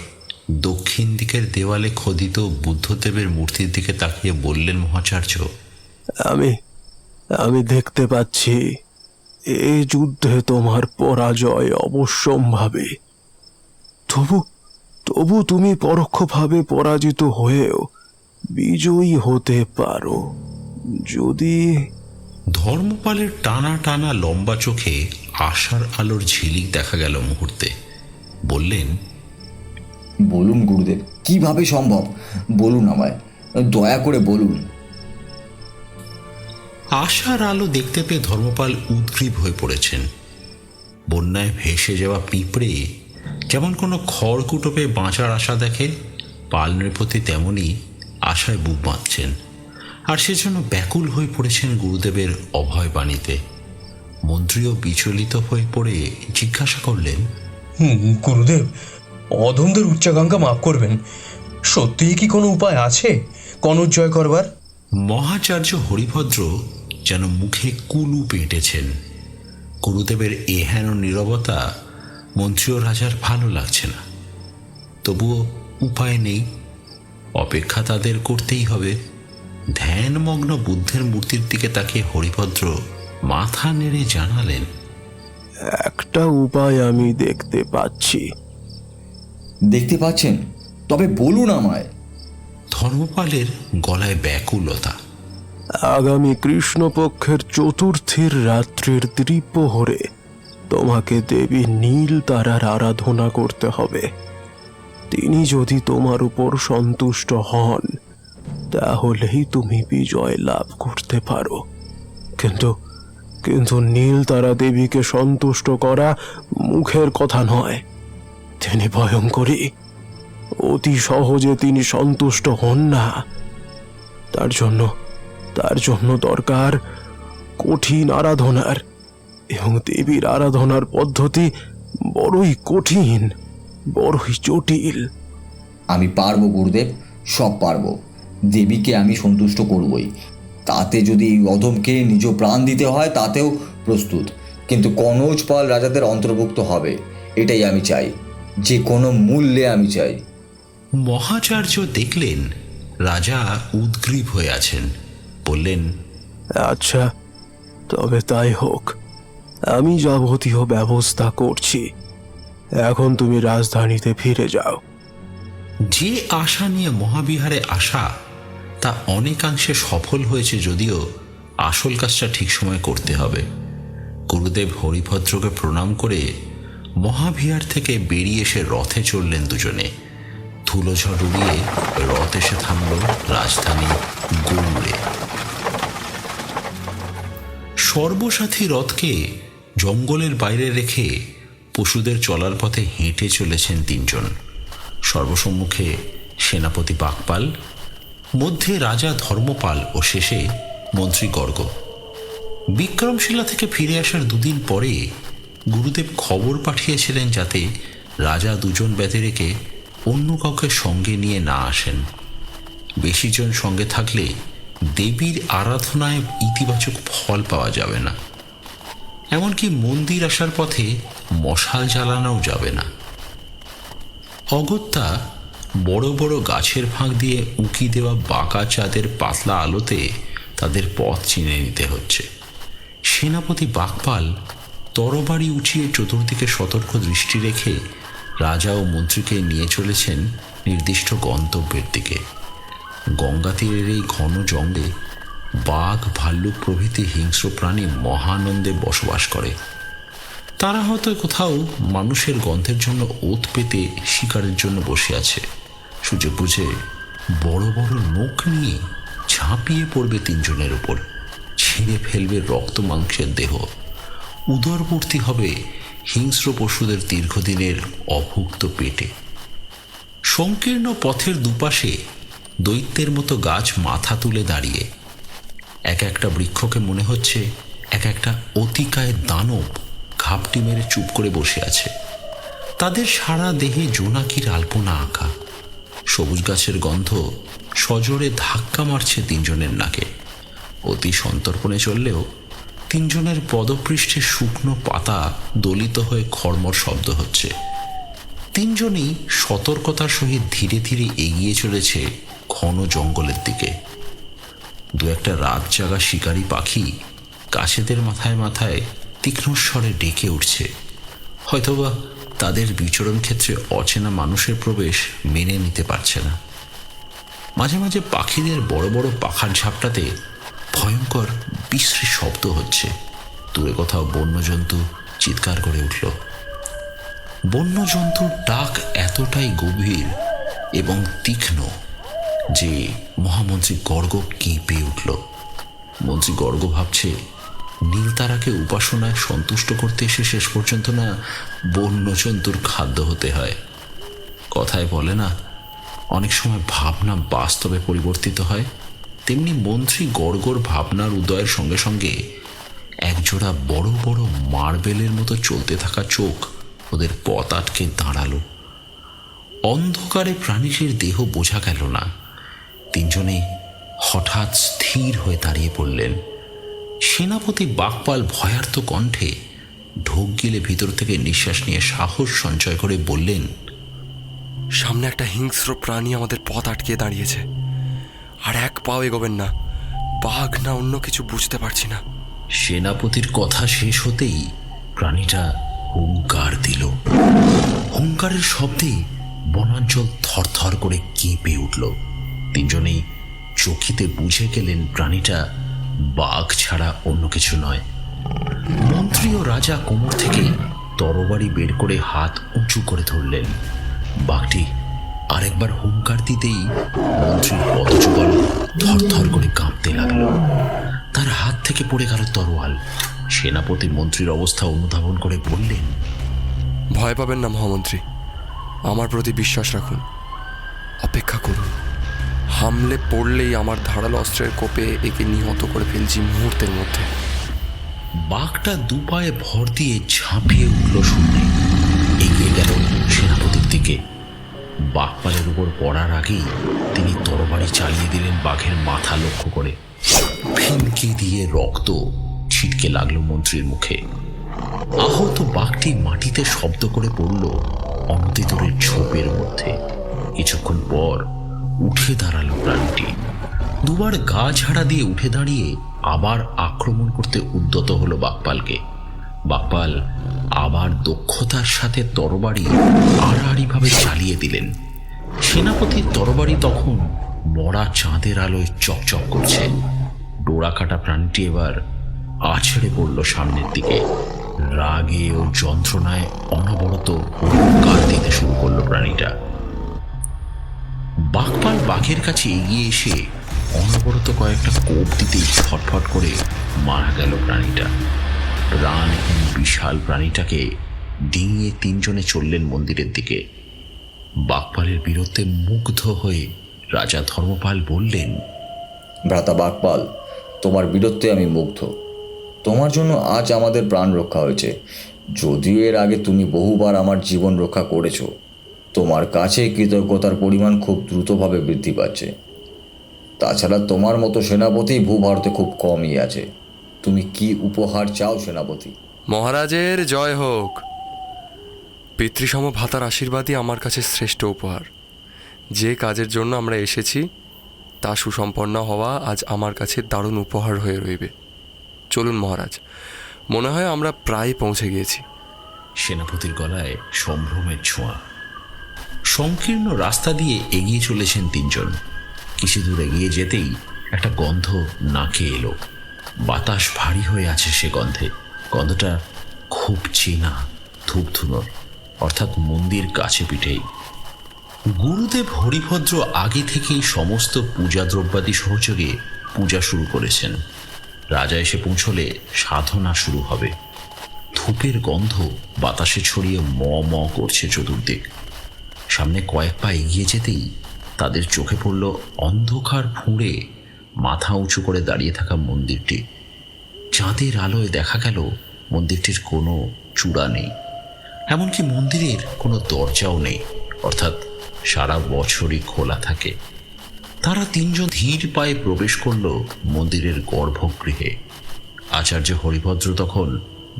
দক্ষিণ দিকের দেওয়ালে খোদিত বুদ্ধদেবের মূর্তির দিকে তাকিয়ে বললেন মহাচার্য, আমি দেখতে পাচ্ছি এই যুদ্ধে তোমার পরাজয় অবশ্যম্ভাবী। তবু তুমি পরোক্ষভাবে পরাজিত হয়েও বিজয়ী হতে পারো যদি। ধর্মপালের টানা টানা লম্বা চোখে আশার আলোর ঝিলিক দেখা গেল মুহূর্তে। বললেন, বলুন গুরুদেব, কিভাবে সম্ভব? বলুন আমায়, দয়া করে বলুন। আশার আলো দেখতে পেয়ে ধর্মপাল উদ্গ্রীব হয়ে পড়েছেন। বন্যায় ভেসে যাওয়া পিঁপড়ে যেমন কোনো খড়কুটো পেয়ে বাঁচার আশা দেখে, পাল নৃপতি তেমনই আশায় বুক বাঁধছেন, আর সেজন্য ব্যাকুল হয়ে পড়েছেন গুরুদেবের অভয় বাণীতে। মন্ত্রীও বিচলিত হয়ে পড়ে জিজ্ঞাসা করলেন, গুরুদেব, অধমদের উচ্চাকাঙ্ক্ষা মাফ করবেন। সত্যিই কি কোনো উপায় আছে কনৌজ জয় করবার? মহাচার্য হরিভদ্র যেন মুখে কুলু পেটেছেন। গুরুদেবের এহেন নীরবতা মন্ত্রী ও রাজার ভালো লাগছে না। তবুও উপায় নেই, অপেক্ষা তাদের করতেই হবে। ধ্যানমগ্ন বুদ্ধের মূর্তির দিকে তাকিয়ে হরিভদ্র মাথা নেড়ে জানালেন, একটা উপায় আমি দেখতে পাচ্ছি। দেখতে পাচ্ছেন? তবে বলুন আমায়। ধর্মপালের গলায় ব্যাকুলতা। আগামী কৃষ্ণপক্ষের চতুর্থীর রাত্রির দ্বিপ্রহরে তোমাকে দেবী নীল তারার আরাধনা করতে হবে। তিনি যদি তোমার উপর সন্তুষ্ট হন তাহলেই তুমি বিজয় লাভ করতে পারো। কিন্তু কিন্তু নীল তারা দেবীকে সন্তুষ্ট করা মুখের কথা নয়। তিনি ভয়ঙ্করী, অতি সহজে তিনি সন্তুষ্ট হন না। তার জন্য দরকার কঠিন আরাধনার, এবং দেবীর আরাধনার পদ্ধতি বড়ই কঠিন, বড়ই জটিল। আমি পারবো গুরুদেব, সব পারবো। দেবীকে আমি সন্তুষ্ট করবই। তাতে যদি অধমকে নিজ প্রাণ দিতে হয় তাতেও প্রস্তুত, কিন্তু কনৌজ পাল রাজাদের অন্তর্ভুক্ত হবে এটাই আমি চাই, যে কোনো মূল্যে আমি চাই। মহাচার্য দেখলেন রাজা উদ্গ্রীব হয়ে আছেন, বললেন, আচ্ছা, তবে তাই হোক। আমি যাবতীয় ব্যবস্থা করছি। এখন তুমি রাজধানীতে ফিরে যাও। যে আশা নিয়ে মহাবিহারে আসা তা অনেকাংশে সফল হয়েছে, যদিও আসল কাজটা ঠিক সময় করতে হবে। গুরুদেব হরিভদ্রকে প্রণাম করে মহাবিহার থেকে বেরিয়ে এসে রথে চললেন দুজনে। ধুলোঝড় উড়িয়ে রথ এসে থামল রাজধানী গৌড়ে। সর্বসাথী রথকে জঙ্গলের বাইরে রেখে পশুদের চলার পথে হেঁটে চলেছেন তিনজন। সর্বসম্মুখে সেনাপতি বাকপাল, মধ্যে রাজা ধর্মপাল ও শেষে মন্ত্রী গর্গ। বিক্রমশিলা থেকে ফিরে আসার দুদিন পরে গুরুদেব খবর পাঠিয়েছিলেন যাতে রাজা দুজন ব্যতি রেখে অন্য কাউকে সঙ্গে নিয়ে না আসেন। বেশিজন সঙ্গে থাকলে দেবীর আরাধনায় ইতিবাচক ফল পাওয়া যাবে না, এমনকি মন্দির আসার পথে মশাল জ্বালানোও যাবে না। অগত্যা বড় বড় গাছের ফাঁক দিয়ে উঁকি দেওয়া বাঁকা চাঁদের পাতলা আলোতে তাদের পথ চিনে নিতে হচ্ছে। সেনাপতি বাকপাল তরবারি উঠিয়ে চতুর্দিকে সতর্ক দৃষ্টি রেখে রাজা ও মন্ত্রীকে নিয়ে চলেছেন নির্দিষ্ট গন্তব্যের দিকে। গঙ্গা তীরের এই ঘন জঙ্গলে বাঘ, ভাল্লুক প্রভৃতি হিংস্র প্রাণী মহানন্দে বসবাস করে। তারা হয়তো কোথাও মানুষের গন্ধের জন্য ওত পেতে শিকারের জন্য বসে আছে। সুযোগ বুঝে বড় বড় নখ নিয়ে ঝাঁপিয়ে পড়বে তিনজনের উপর, ছিঁড়ে ফেলবে রক্ত মাংসের দেহ। উদরপূর্তি হবে হিংস্র পশুদের দীর্ঘদিনের অভুক্ত পেটে। সংকীর্ণ পথের দুপাশে দৈত্যের মতো গাছ মাথা তুলে দাঁড়িয়ে। এক একটা বৃক্ষকে মনে হচ্ছে এক একটা অতিকায় দানব ঘাপটি মেরে চুপ করে বসে আছে। তাদের সারা দেহে জোনাকির আলপনা আঁকা। সবুজ গাছের গন্ধ সজোরে ধাক্কা মারছে তিনজনের নাকে। অতি সন্তর্পণে চললেও তিনজনের পদপৃষ্ঠে শুকনো পাতা দলিত হয়ে খড়মড় শব্দ হচ্ছে। তিনজনই সতর্কতার সহিত ধীরে ধীরে এগিয়ে চলেছে ঘন জঙ্গলের দিকে। দু একটা রাত জাগা শিকারী পাখি গাছেদের মাথায় মাথায় তীক্ষ্ণ স্বরে ডেকে উঠছে। হয়তোবা তাদের বিচরণ ক্ষেত্রে অচেনা মানুষের প্রবেশ মেনে নিতে পারছে না। মাঝে মাঝে পাখিদের বড় বড় পাখার ঝাপটাতে ভয়ঙ্কর বিশ্রী শব্দ হচ্ছে। দূরে কোথাও বন্যজন্তু চিৎকার করে উঠল। বন্যজন্তুর ডাক এতটাই গভীর এবং তীক্ষ্ণ যে মহামন্ত্রী গর্গ কেঁপে উঠল। মন্ত্রী গর্গ ভাবছে, নীলতারাকে উপাসনায় সন্তুষ্ট করতে এসে শেষ পর্যন্ত না বন্যজন্তুর খাদ্য হতে হয়। কথায় বলে না, অনেক সময় ভাবনা বাস্তবে পরিবর্তিত হয়। তেমনি মন্ত্রী গর্গর ভাবনার উদয়ের সঙ্গে সঙ্গে একজোড়া বড় বড় মার্বেলের মতো চলতে থাকা চোখ ওদের পথ আটকে দাঁড়ালো। অন্ধকারে প্রাণীটির দেহ বোঝা গেল না। তিনজনে হঠাৎ স্থির হয়ে দাঁড়িয়ে পড়লেন। সেনাপতি বাকপাল ভয়ার্ত কণ্ঠে ঢোক গিলে ভিতর থেকে নিঃশ্বাস নিয়ে সাহস সঞ্চয় করে বললেন, সামনে একটা হিংস্র প্রাণী আমাদের পথ আটকে দাঁড়িয়েছে, আর এক পাও এগোবেন না। বাঘ না অন্য কিছু বুঝতে পারছি না। সেনাপতির কথা শেষ হতেই প্রাণীটা হুঙ্কার দিল। হুঙ্কারের শব্দে বনাঞ্চল থরথর করে কেঁপে উঠল। তিনজনেই চকিতে বুঝে গেলেন প্রাণীটা বাঘ ছাড়া অন্য কিছু নয়। মন্ত্রী ও রাজা কোমর থেকে তরবারি বের করে হাত উঁচু করে ধরলেন। বাঘটি আরেকবার হুঙ্কার দিতেই মন্ত্রীর পদযুগল থরথর করে কাঁপতে লাগলো। তার হাত থেকে পড়ে গেল তরোয়াল। সেনাপতি মন্ত্রীর অবস্থা অনুধাবন করে বললেন, ভয় পাবেন না মহামন্ত্রী, আমার প্রতি বিশ্বাস রাখুন, অপেক্ষা করুন। হামলে পড়লেই আমার ধারালো অস্ত্রের কোপে একে নিহত করে ফেলছি মুহূর্তের মধ্যে। বাঘটা দুপায়ে ভর দিয়ে ঝাঁপিয়ে উঠল শূন্যে, এগিয়ে গেল সেনাপতির দিকে। বাঘপালের উপর পড়ার আগেই তিনি তরবারি চালিয়ে দিলেন বাঘের মাথা লক্ষ্য করে। ফিনকি দিয়ে রক্ত ছিটকে লাগলো মন্ত্রীর মুখে। আহত বাঘটি মাটিতে শব্দ করে পড়ল অনতিদূরের ঝোপের মধ্যে। কিছুক্ষণ পর উঠে দাঁড়ালো প্রাণীটি। দুবার গা ঝাড়া দিয়ে উঠে দাঁড়িয়ে আবার আক্রমণ করতে উদ্যত হলো বাঘপালকে। বাঘপাল আবার দক্ষতার সাথে তরবারি আড়াআড়িভাবে চালিয়ে দিলেন। সেনাপতির তরবারি তখন মরা চাঁদের আলোয় চকচক করছে। ডোরা কাটা প্রাণীটি এবার আছড়ে পড়ল সামনের দিকে। রাগে ও যন্ত্রণায় অনবরত হুঙ্কার দিতে শুরু করলো প্রাণীটা। বাঘপাল বাঘের কাছে এগিয়ে এসে অনবরত কয়েকটা কোপ দিতেই ফটফট করে মারা গেল প্রাণীটা। প্রাণহীন বিশাল প্রাণীটাকে ডিঙিয়ে তিনজনে চললেন মন্দিরের দিকে। বাঘপালের বীরত্বে মুগ্ধ হয়ে রাজা ধর্মপাল বললেন, ভ্রাতা বাঘপাল, তোমার বীরত্বে আমি মুগ্ধ। তোমার জন্য আজ আমাদের প্রাণ রক্ষা হয়েছে। যদিও এর আগে তুমি বহুবার আমার জীবন রক্ষা করেছো, তোমার কাছে কৃতজ্ঞতার পরিমাণ খুব দ্রুতভাবে বৃদ্ধি পাচ্ছে। তাছাড়া তোমার মতো সেনাপতি ভূভারতে খুব কমই আছে। তুমি কি উপহার চাও সেনাপতি? মহারাজের জয় হোক। পিতৃসম ভাতার আশীর্বাদই আমার কাছে শ্রেষ্ঠ উপহার। যে কাজের জন্য আমরা এসেছি তা সুসম্পন্ন হওয়া আজ আমার কাছে দারুণ উপহার হয়ে রইবে। চলুন মহারাজ, মনে হয় আমরা প্রায় পৌঁছে গিয়েছি। সেনাপতির গলায় সম্ভ্রমের ছোঁয়া। সংকীর্ণ রাস্তা দিয়ে এগিয়ে চলেছেন তিনজন। কিছু দূর এগিয়ে যেতেই একটা গন্ধ নাকে এলো। বাতাস ভারী হয়ে আছে সে গন্ধে। গন্ধটা খুব চেনা, ধূপধুনোর, অর্থাৎ মন্দির কাছে পিঠেই। গুরুদেব হরিভদ্র আগে থেকেই সমস্ত পূজা দ্রব্যাদি সহযোগে পূজা শুরু করেছেন। রাজা এসে পৌঁছলে সাধনা শুরু হবে। ধূপের গন্ধ বাতাসে ছড়িয়ে ম ম করছে চতুর্দিক। সামনে কয়েক পা এগিয়ে যেতেই তাদের চোখে পড়ল অন্ধকার ফুঁড়ে মাথা উঁচু করে দাঁড়িয়ে থাকা মন্দিরটি। চাঁদের আলোয় দেখা গেল মন্দিরটির কোনো চূড়া নেই, এমনকি মন্দিরের কোনো দরজাও নেই, অর্থাৎ সারা বছরই খোলা থাকে। তারা তিনজন ধীর পায়ে প্রবেশ করল মন্দিরের গর্ভগৃহে। আচার্য হরিভদ্র তখন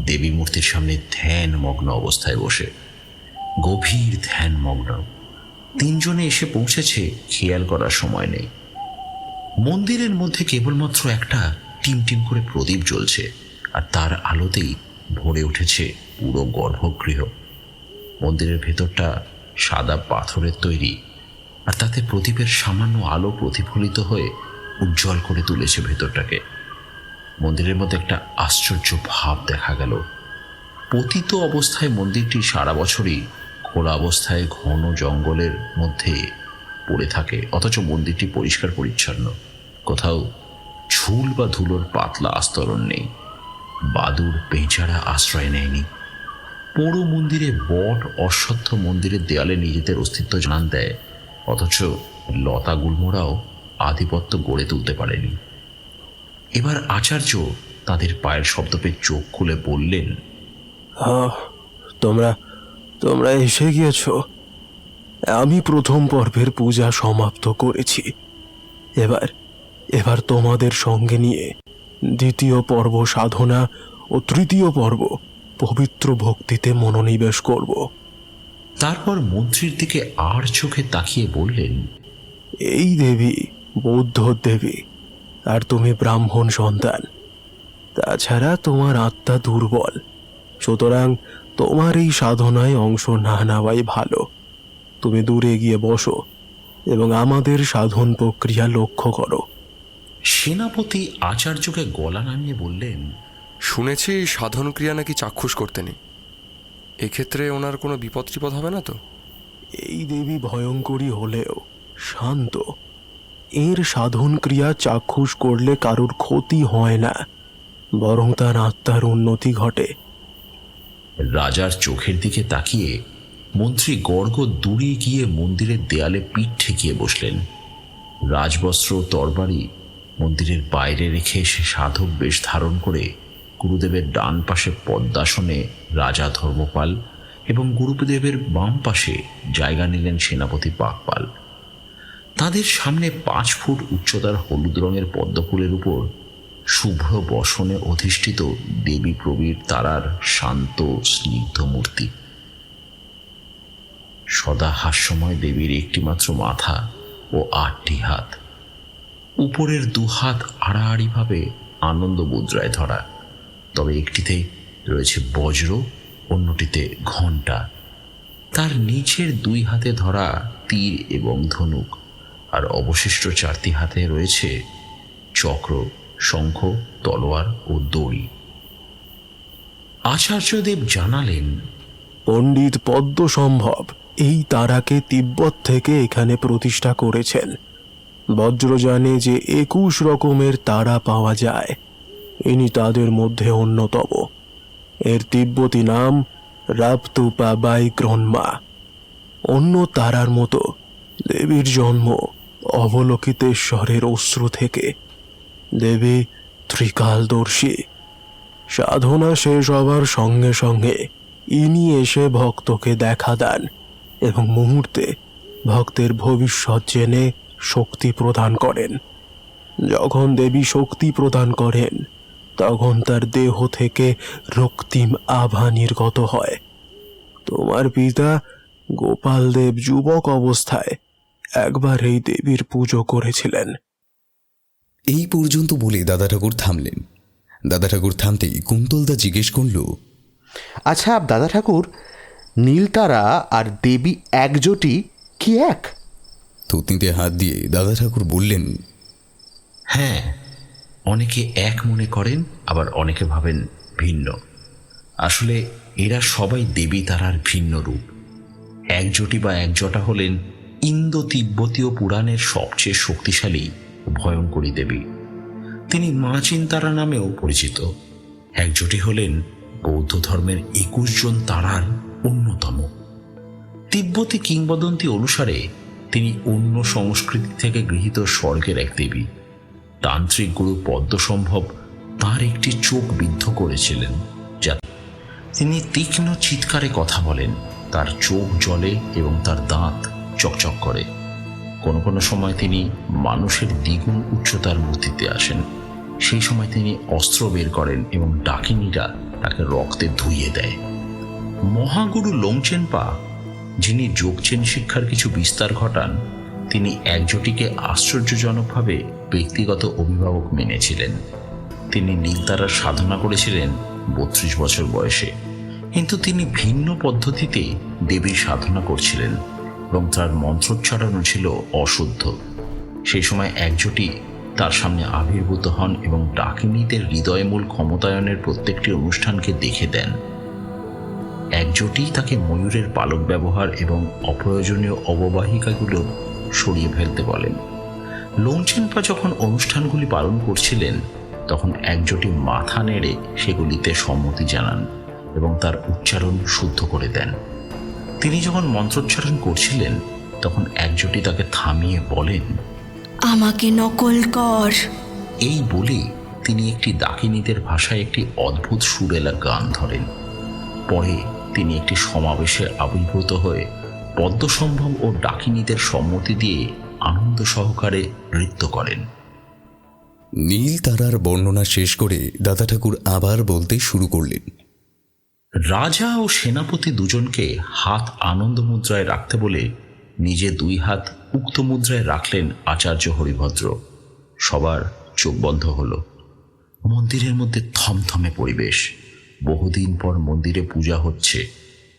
দেবী মূর্তির সামনে ধ্যানমগ্ন অবস্থায় বসে, গভীর ধ্যানমগ্ন। তিনজনে এসে পৌঁছেছে খেয়াল করার সময় নেই। মন্দিরের মধ্যে কেবলমাত্র একটা টিমটিম করে প্রদীপ জ্বলছে, আর তার আলোতেই ভরে উঠেছে পুরো গর্ভগৃহ। মন্দিরের ভেতরটা সাদা পাথরের তৈরি, আর তাতে প্রদীপের সামান্য আলো প্রতিফলিত হয়ে উজ্জ্বল করে তুলেছে ভেতরটাকে। মন্দিরের মধ্যে একটা আশ্চর্য ভাব দেখা গেল। পতিত অবস্থায় মন্দিরটি সারা বছরই খোলা অবস্থায় ঘন জঙ্গলের মধ্যে পড়ে থাকে, অথচ মন্দিরটি পরিষ্কার পরিচ্ছন্ন। কোথাও ঝুল বা ধুলোর পাতলা আস্তরণ নেই। বাদুড় পেঁচারা আশ্রয় নেয়নি। পুরো মন্দিরে বট অশ্বত্থ মন্দিরের দেয়ালে নিজেদের অস্তিত্ব জানান দেয়, অথচ লতা গুল্মরাও আধিপত্য গড়ে তুলতে পারেনি। এবার আচার্য তাদের পায়ের শব্দ পেয়ে চোখ খুলে বললেন, তোমরা এসে গিয়েছ। আমি প্রথম পর্বের পূজা সমাপ্ত করেছি। এবার তোমাদের সঙ্গে নিয়ে দ্বিতীয় পর্ব সাধনা ও তৃতীয় পর্ব পবিত্র ভক্তিতে মনোনিবেশ করব। তারপর মন্ত্রীর দিকে আর চোখে তাকিয়ে বললেন, এই দেবী বৌদ্ধ দেবী, আর তুমি ব্রাহ্মণ সন্তান। তাছাড়া তোমার আত্মা দুর্বল, সুতরাং তোমার এই সাধনায় অংশ না নেওয়াই ভালো। তুমি দূরে গিয়ে বসো এবং আমাদের সাধন প্রক্রিয়া লক্ষ্য করো। সেনাপতি আচার্যকে গলা নামিয়ে বললেন, শুনেছি সাধন ক্রিয়া নাকি চাক্ষুষ করতে নেই। এক্ষেত্রে ওনার কোনো বিপদ টিপদ হবে না তো? এই দেবী ভয়ঙ্করী হলেও শান্ত। এর সাধন ক্রিয়া চাক্ষুষ করলে কারোর ক্ষতি হয় না, বরং তার আত্মার উন্নতি ঘটে। রাজার চোখের দিকে তাকিয়ে মন্ত্রী গর্গ দূরে গিয়ে মন্দিরের দেয়ালে পিঠ ঠেকিয়ে বসলেন। রাজবস্ত্র তরবারি মন্দিরের বাইরে রেখে সে সাধক বেশ ধারণ করে গুরুদেবের ডান পাশে পদ্মাসনে রাজা ধর্মপাল এবং গুরুদেবের বাম পাশে জায়গা নিলেন সেনাপতি বাগপাল। তাদের সামনে 5 ফুট উচ্চতার হলুদ রঙের পদ্মফুলের উপর শুভ্র বসনে অধিষ্ঠিত দেবী প্রবীর তারার শান্ত স্নিগ্ধ মূর্তি। সদা হাস্যময় দেবীর একটিমাত্র মাথা ও 8টি হাত। উপরের 2 হাত আড়াআড়িভাবে আনন্দ মুদ্রায় ধরা, তবে একটিতে রয়েছে বজ্র, অন্যটিতে ঘণ্টা। তার নিচের 2 হাতে ধরা তীর এবং ধনুক, আর অবশিষ্ট 4টি হাতে রয়েছে চক্র, শঙ্খ, তলোয়ার ও দড়ি। আচার্যদেব জানালেন, পণ্ডিত পদ্মসম্ভব এই তারাকে তিব্বত থেকে এখানে প্রতিষ্ঠা করেছেন। বজ্রযানে যে 21 রকমের তারা পাওয়া যায়, ইনি তাদের মধ্যে অন্যতম। এর তিব্বতী নাম রাপ্তুপা বাইক্রন্মা। অন্য তারার মতো দেবীর জন্ম অবলোকিতেশ্বরের অশ্রু থেকে। দেবী ত্রিকালদর্শী। সাধনা শেষ হবার সঙ্গে সঙ্গে ইনি এসে ভক্তকে দেখা দেন এবং মুহূর্তে ভক্তের ভবিষ্যৎ জেনে শক্তি প্রদান করেন। যখন দেবী শক্তি প্রদান করেন, তখন তার দেহ থেকে রক্তিম আভা নির্গত হয়। তোমার পিতা গোপাল দেব যুবক অবস্থায় একবার এই দেবীর পুজো করেছিলেন। এই পর্যন্ত বলে দাদা ঠাকুর থামলেন। দাদা ঠাকুর থামতেই কুন্তলদা জিজ্ঞেস করল, আচ্ছা দাদা ঠাকুর, নীলতারা আর দেবী একজোটি কি এক? থুতনিতে হাত দিয়ে দাদা ঠাকুর বললেন, হ্যাঁ, অনেকে এক মনে করেন, আবার অনেকে ভাবেন ভিন্ন। আসলে এরা সবাই দেবী তারার ভিন্ন রূপ। একজোটি বা একজোটা হলেন ইন্দো তিব্বতীয় পুরাণের সবচেয়ে শক্তিশালী ও ভয়ঙ্করী দেবী। তিনি মা চিন্তারা নামেও পরিচিত। একজোটি হলেন বৌদ্ধ ধর্মের 21 জন তারার অন্যতম। তিব্বতী কিংবদন্তি অনুসারে তিনি অন্য সংস্কৃতি থেকে গৃহীত স্বর্গের এক দেবী। তান্ত্রিক গুরু পদ্মসম্ভব তার একটি চোখ বিদ্ধ করেছিলেন, যা তিনি তীক্ষ্ণ চিৎকারে কথা বলেন, তার চোখ জ্বলে এবং তার দাঁত চকচক করে। কোনো কোনো সময় তিনি মানুষের দ্বিগুণ উচ্চতার মূর্তিতে আসেন। সেই সময় তিনি অস্ত্র বের করেন এবং ডাকিনীরা তাকে রক্তে ধুইয়ে দেয়। মহাগুরু লোংচেনপা, যিনি যোগচেন শিক্ষার কিছু বিস্তার ঘটান, তিনি একজোটিকে আশ্চর্যজনকভাবে ব্যক্তিগত অভিভাবক মেনেছিলেন। তিনি নীলতারার সাধনা করেছিলেন 32 বছর বয়সে, কিন্তু তিনি ভিন্ন পদ্ধতিতে দেবীর সাধনা করছিলেন এবং তার মন্ত্রোচ্চারণও ছিল অশুদ্ধ। সেই সময় একজোটি তার সামনে আবির্ভূত হন এবং ডাকিনীদের হৃদয়মূল ক্ষমতায়নের প্রত্যেকটি অনুষ্ঠানকে দেখে দেন। একজোটি তাকে ময়ূরের পালক ব্যবহার এবং অপ্রয়োজনীয় অববাহিকাগুলো সরিয়ে ফেলতে বলেন। লোংচেনপা যখন অনুষ্ঠানগুলি পালন করছিলেন, তখন একজোটি মাথা নেড়ে সেগুলিতে সম্মতি জানান এবং তার উচ্চারণ শুদ্ধ করে দেন। তিনি যখন মন্ত্রোচ্চারণ করছিলেন, তখন একজোটি তাকে থামিয়ে বলেন, আমাকে নকল কর। এই বলে তিনি একটি ডাকিনীদের ভাষায় একটি অদ্ভুত সুরেলা গান ধরেন। পরে তিনি একটি সমাবেশে আবির্ভূত হয়ে পদ্মসম্ভব ও ডাকিনীদের সম্মতি দিয়ে আনন্দ সহকারে নৃত্য করেন। নীল তারার বর্ণনা শেষ করে দাদা ঠাকুর আবার বলতে শুরু করলেন, রাজা ও সেনাপতি দুজনকে হাত আনন্দ মুদ্রায় রাখতে বলে নিজে 2 হাত উক্ত মুদ্রায় রাখলেন আচার্য হরিভদ্র। সবার চোখ বন্ধ হলো। মন্দিরের মধ্যে থমথমে পরিবেশ। বহুদিন পর মন্দিরে পূজা হচ্ছে।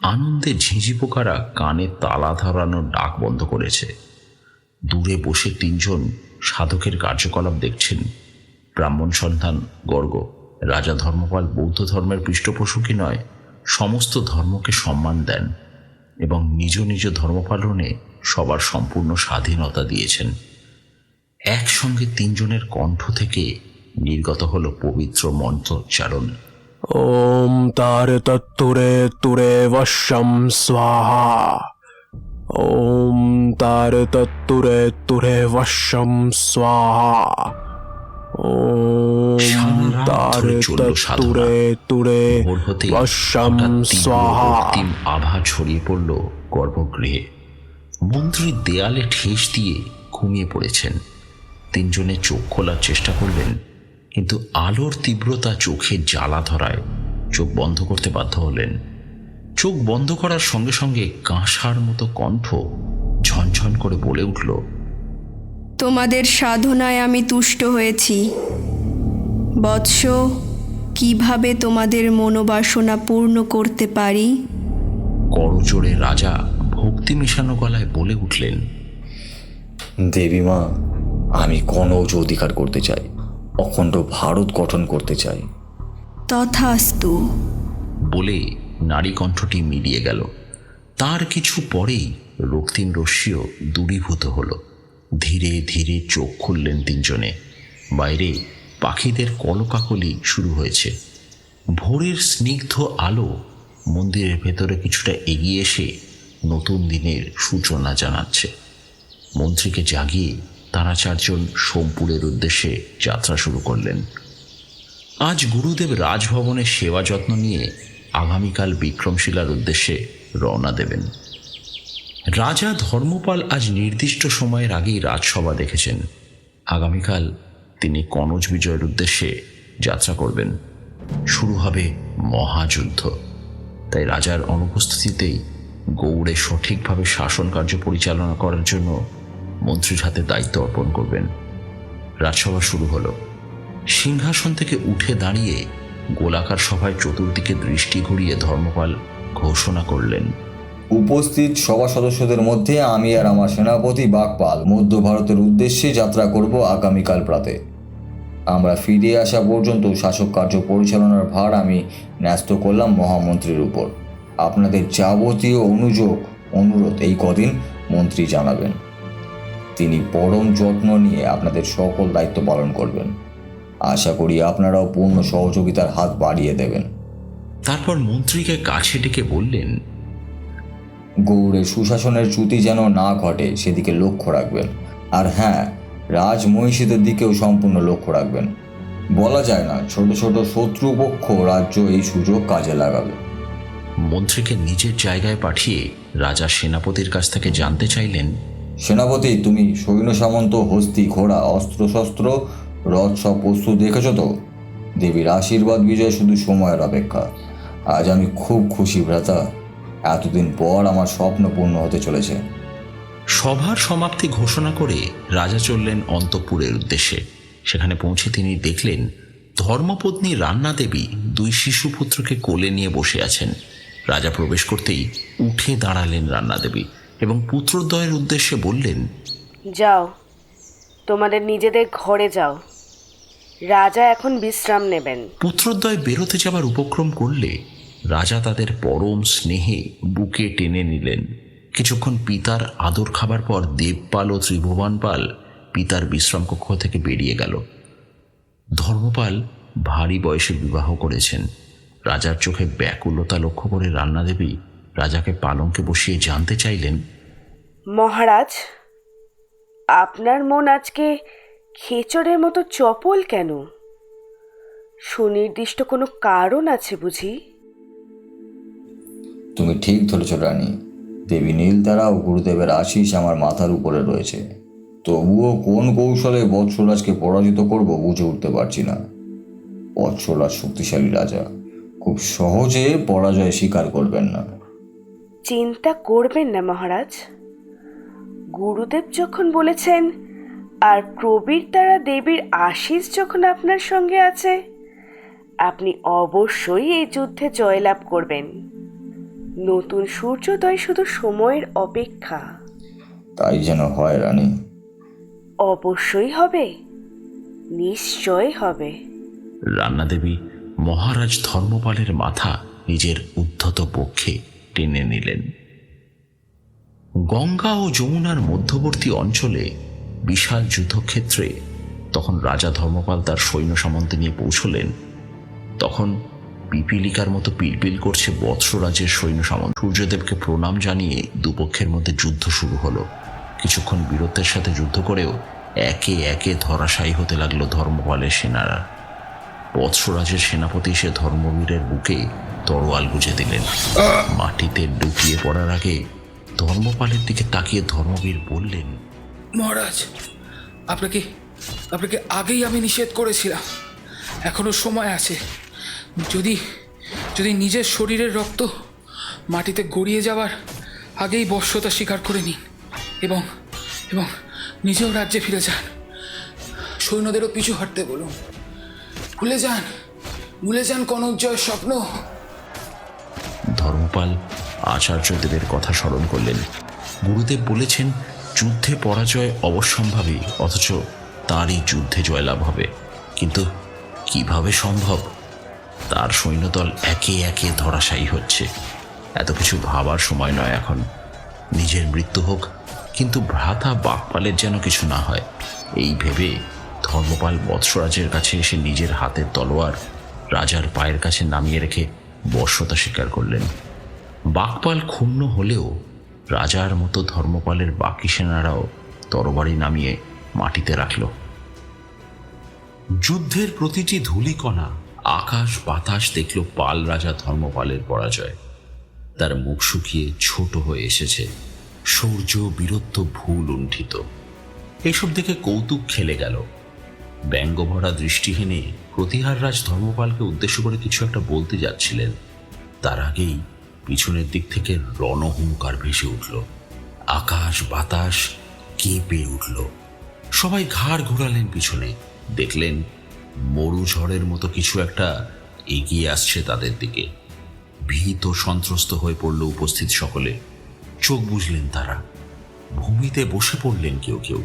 আনন্দে ঝিঁঝি পোকারা কানে তালা ধরানো ডাক বন্ধ করেছে। দূরে বসে 3 জন সাধকের কার্যকলাপ দেখছেন। ব্রাহ্মণ সন্তান গর্গ রাজা ধর্মপাল বৌদ্ধ ধর্মের পৃষ্ঠপোষকই নয়, সমস্ত ধর্মকে সম্মান দেন এবং নিজ নিজ ধর্ম পালনে সবার সম্পূর্ণ স্বাধীনতা দিয়েছেন। একসঙ্গে তিনজনের কণ্ঠ থেকে নির্গত হলো পবিত্র মন্ত্রোচ্চারণ। ওম তারে তত্তুরে তুরে বশম স্বাহা। ওম তারে তত্তুরে তুরে বশম স্বাহা। ওম সারা রাত তারে ধরে চলল সাধনা। তত্তুরে তুরে ভোর হতেই বশম হঠাৎ তীব্র স্বাহা। রক্তিম আভা ছড়িয়ে পড়ল গর্ভগৃহে। মন্ত্রী দেয়ালে ঠেস দিয়ে ঘুমিয়ে পড়েছেন। তিনজনে চোখ খোলার চেষ্টা করলেন, কিন্তু আলোর তীব্রতা চোখে জ্বালা ধরায় চোখ বন্ধ করতে বাধ্য হলেন। চোখ বন্ধ করার সঙ্গে সঙ্গে কাঁসার মতো কণ্ঠ ঝনঝন করে বলে উঠল, তোমাদের সাধনায় আমি তুষ্ট হয়েছি। বৎস, কিভাবে তোমাদের মনোবাসনা পূর্ণ করতে পারি? করজোড়ে রাজা ভক্তি মেশানো গলায় বলে উঠলেন, দেবী মা, আমি কনৌজ অধিকার করতে চাই, অখণ্ড ভারত গঠন করতে চাই। তথাস্তু। বলে নারী কণ্ঠটি মিলিয়ে গেল। তার কিছু পরেই রক্তিম রশ্মিও দূরীভূত হলো। ধীরে ধীরে চোখ খুললেন তিনজনে। বাইরে পাখিদের কলকাকলি শুরু হয়েছে। ভোরের স্নিগ্ধ আলো মন্দিরের ভেতরে কিছুটা এগিয়ে এসে নতুন দিনের সূচনা জানাচ্ছে। মন্ত্রীকে জাগিয়ে তারা চারজন সোমপুরের উদ্দেশ্যে যাত্রা শুরু করলেন। আজ গুরুদেব রাজভবনের সেবা যত্ন নিয়ে আগামীকাল বিক্রমশিলার উদ্দেশ্যে রওনা দেবেন। রাজা ধর্মপাল আজ নির্দিষ্ট সময়ের আগেই রাজসভা দেখেছেন। আগামীকাল তিনি কনৌজ বিজয়ের উদ্দেশ্যে যাত্রা করবেন। শুরু হবে মহাযুদ্ধ। তাই রাজার অনুপস্থিতিতেই গৌড়ে সঠিকভাবে শাসন কার্য পরিচালনা করার জন্য মন্ত্রীর হাতে দায়িত্ব অর্পণ করবেন। রাজসভা শুরু হলো। সিংহাসন থেকে উঠে দাঁড়িয়ে গোলাকার সভায় চতুর্দিকে দৃষ্টি ঘুরিয়ে ধর্মপাল ঘোষণা করলেন, উপস্থিত সভা সদস্যদের মধ্যে আমি আর আমার সেনাপতি বাগপাল মধ্য ভারতের উদ্দেশ্যে যাত্রা করব আগামীকাল প্রাতে। আমরা ফিরে আসা পর্যন্ত শাসক কার্য পরিচালনার ভার আমি ন্যস্ত করলাম মহামন্ত্রীর উপর। আপনাদের যাবতীয় অনুরোধ এই কদিন মন্ত্রী জানাবেন। তিনি পরম যত্ন নিয়ে আপনাদের সকল দায়িত্ব পালন করবেন। আশা করি আপনারাও পূর্ণ সহযোগিতার হাত বাড়িয়ে দেবেন। তারপর মন্ত্রীকে কাছে ডেকে বললেন, গৌড়ের সুশাসনের চ্যুতি যেন না ঘটে সেদিকে লক্ষ্য রাখবেন। আর হ্যাঁ, রাজমহিষীদের দিকেও সম্পূর্ণ লক্ষ্য রাখবেন। বলা যায় না, ছোট ছোট শত্রুপক্ষ রাজ্য এই সুযোগ কাজে লাগাবে। মন্ত্রীকে নিজের জায়গায় পাঠিয়ে রাজা সেনাপতির কাছ থেকে জানতে চাইলেন, সেনাপতি, তুমি সৈন্য সামন্ত, হস্তি, ঘোড়া, অস্ত্রশস্ত্র, রথ সব প্রস্তুত দেখেছ তো? দেবীর আশীর্বাদ বিজয় শুধু সময়ের অপেক্ষা। আজ আমি খুব খুশি ভ্রাতা। এতদিন পর আমার স্বপ্ন পূর্ণ হতে চলেছে। সভার সমাপ্তি ঘোষণা করে রাজা চললেন অন্তঃপুরের উদ্দেশ্যে। সেখানে পৌঁছে তিনি দেখলেন ধর্মপত্নী রান্না দেবী দুই শিশুপুত্রকে কোলে নিয়ে বসে আছেন। রাজা প্রবেশ করতেই উঠে দাঁড়ালেন রান্না দেবী এবং পুত্রদ্বয়ের উদ্দেশ্যে বললেন, যাও, তোমাদের নিজেদের ঘরে যাও। রাজা এখন বিশ্রাম নেবেন। পুত্রদ্বয় বেরোতে যাবার উপক্রম করলে রাজা তাদের পরম স্নেহে বুকে টেনে নিলেন। কিছুক্ষণ পিতার আদর খাবার পর দেবপাল ও ত্রিভুবন পাল পিতার বিশ্রামকক্ষ থেকে বেরিয়ে গেল। ধর্মপাল ভারী বয়সে বিবাহ করেছেন। রাজার চোখে ব্যাকুলতা লক্ষ্য করে রান্না দেবী রাজাকে পালঙ্কে বসিয়ে জানতে চাইলেন, মহারাজ, আপনার মন আজকে খেচড়ের মতো চপল কেন? সুনির্দিষ্ট কোনো কারণ আছে বুঝি? তুমি ঠিক ধরেছ রানী। দেবী নীলতারা ও গুরুদেবের আশিস আমার মাথার উপরে রয়েছে। তবুও কোন কৌশলে বৎসরাজকে পরাজিত করব বুঝে উঠতে পারছি না। বৎসরাজ শক্তিশালী রাজা, খুব সহজে পরাজয় স্বীকার করবেন না। চিন্তা করবেন না মহারাজ। গুরুদেব যখন বলেছেন আর প্রবীর তারা দেবীর আশিস যখন আপনার সঙ্গে আছে, আপনি অবশ্যই এই যুদ্ধে জয়লাভ করবেন। নতুন সূর্যোদয় শুধু সময়ের অপেক্ষা। তাই যেন হয় রানী। অবশ্যই হবে, নিশ্চয় হবে। রান্না দেবী মহারাজ ধর্মপালের মাথা নিজের উদ্ধত বক্ষে টেনে নিলেন। গঙ্গা ও যমুনার মধ্যবর্তী অঞ্চলে বিশাল যুদ্ধক্ষেত্রে তখন রাজা ধর্মপাল তার সৈন্য সামন্ত নিয়ে পৌঁছলেন। তখন পিপিলিকার মতো পিলপিল করছে বৎসরাজের সৈন্য সামন্ত। সূর্যদেবকে প্রণাম জানিয়ে দুপক্ষের মধ্যে যুদ্ধ শুরু হলো। কিছুক্ষণ বীরত্বের সাথে যুদ্ধ করেও একে একে ধরাশায়ী হতে লাগলো ধর্মপালের সেনারা। বৎসরাজের সেনাপতি সে ধর্মবীরের বুকে তরোয়াল গুঁজে দিলেন। মাটিতে লুকিয়ে পড়ার আগে ধর্মপালের দিকে তাকিয়ে ধর্মবীর বললেন, মহারাজ, আপনাকে আগেই আমি নিষেধ করেছিলাম, এখনো সময় আছে। যদি নিজের শরীরের রক্ত মাটিতে গড়িয়ে যাওয়ার আগেই বশ্যতা স্বীকার করে নিন এবং নিজেও রাজ্যে ফিরে যান। সৈন্যদেরও পিছু হাঁটতে বলুন। ভুলে যান কনকজয়ের স্বপ্ন। ধর্মপাল আচার্যদেবের কথা স্মরণ করলেন। গুরুদেব বলেছেন, যুদ্ধে পরাজয় অবশ্যম্ভাবী, অথচ তারই যুদ্ধে জয়লাভ হবে। কিন্তু কিভাবে সম্ভব? তার সৈন্যদল একে একে ধরাশায়ী হচ্ছে। এত কিছু ভাবার সময় নয় এখন। নিজের মৃত্যু হোক, কিন্তু ভ্রাতা বাকপালের যেন কিছু না হয়, এই ভেবে ধর্মপাল বৎসরাজের কাছে এসে নিজের হাতের তলোয়ার রাজার পায়ের কাছে নামিয়ে রেখে বশ্যতা স্বীকার করলেন। বাকপাল ক্ষুণ্ণ হলেও রাজার মতো ধর্মপালের বাকি সেনারাও তরবারি নামিয়ে মাটিতে রাখল। যুদ্ধের প্রতিটি ধূলিকণা, আকাশ বাতাস দেখল পাল রাজা ধর্মপালের পরাজয়। তার মুখ শুকিয়ে ছোট হয়ে এসেছে, শৌর্য বীরত্ব ভুল লুণ্ঠিত। এসব দেখে কৌতুক খেলে গেল। ব্যঙ্গভরা দৃষ্টিহীনে প্রতিহার রাজ ধর্মপালকে উদ্দেশ্য করে কিছু একটা বলতে যাচ্ছিলেন। তার আগেই পিছনের দিক থেকে রণহুঙ্কার ভেসে উঠল। আকাশ বাতাস কেঁপে উঠল। সবাই ঘাড় ঘোরালেন পিছনে। দেখলেন মরু ঝড়ের মতো কিছু একটা এগিয়ে আসছে তাদের দিকে। ভীত সন্ত্রস্ত হয়ে পড়ল উপস্থিত সকলে। চোখ বুঝলেন তারা। ভূমিতে বসে পড়লেন কেউ কেউ।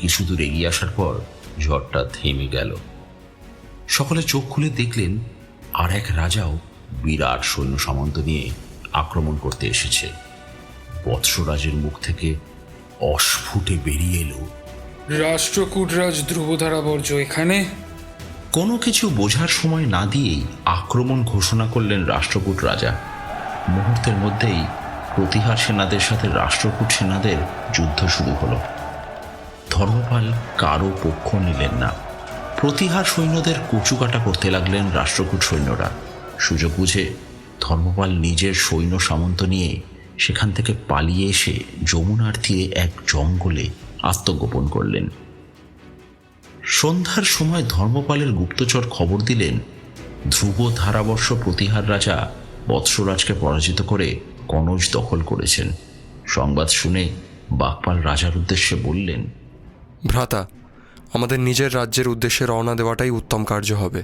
কিছু দূর এগিয়ে আসার পর ঝড়টা থেমে গেল। সকলে চোখ খুলে দেখলেন আর এক রাজাও বিরাট সৈন্য সামন্ত নিয়ে আক্রমণ করতে এসেছে। বৎসরাজের মুখ থেকে অস্ফুটে বেরিয়ে এলো, রাষ্ট্রকূটরাজ ধ্রুবধারাবর্য এখানে। কোনো কিছু বোঝার সময় না দিয়েই আক্রমণ ঘোষণা করলেন রাষ্ট্রকূট রাজা। মুহূর্তের মধ্যেই প্রতিহার সেনাদের সাথে রাষ্ট্রকূট সেনাদের যুদ্ধ শুরু হলো। ধর্মপাল কারো পক্ষ নিলেন না। প্রতিহার সৈন্যদের কচুকাটা করতে লাগলেন রাষ্ট্রকূট সৈন্যরা। সুযোগ বুঝে ধর্মপাল নিজের সৈন্য সামন্ত নিয়ে সেখান থেকে পালিয়ে এসে যমুনার তীরে এক জঙ্গলে আত্মগোপন করলেন। সন্ধ্যার সময় ধর্মপালের গুপ্তচর খবর দিলেন, ধ্রুব ধারাবর্ষ প্রতিহার রাজা বৎসরাজকে পরাজিত করে কনৌজ দখল করেছেন। সংবাদ শুনে বাকপাল রাজার উদ্দেশ্যে বললেন, ভ্রাতা, আমাদের নিজের রাজ্যের উদ্দেশ্যে রওনা দেওয়াটাই উত্তম কার্য হবে।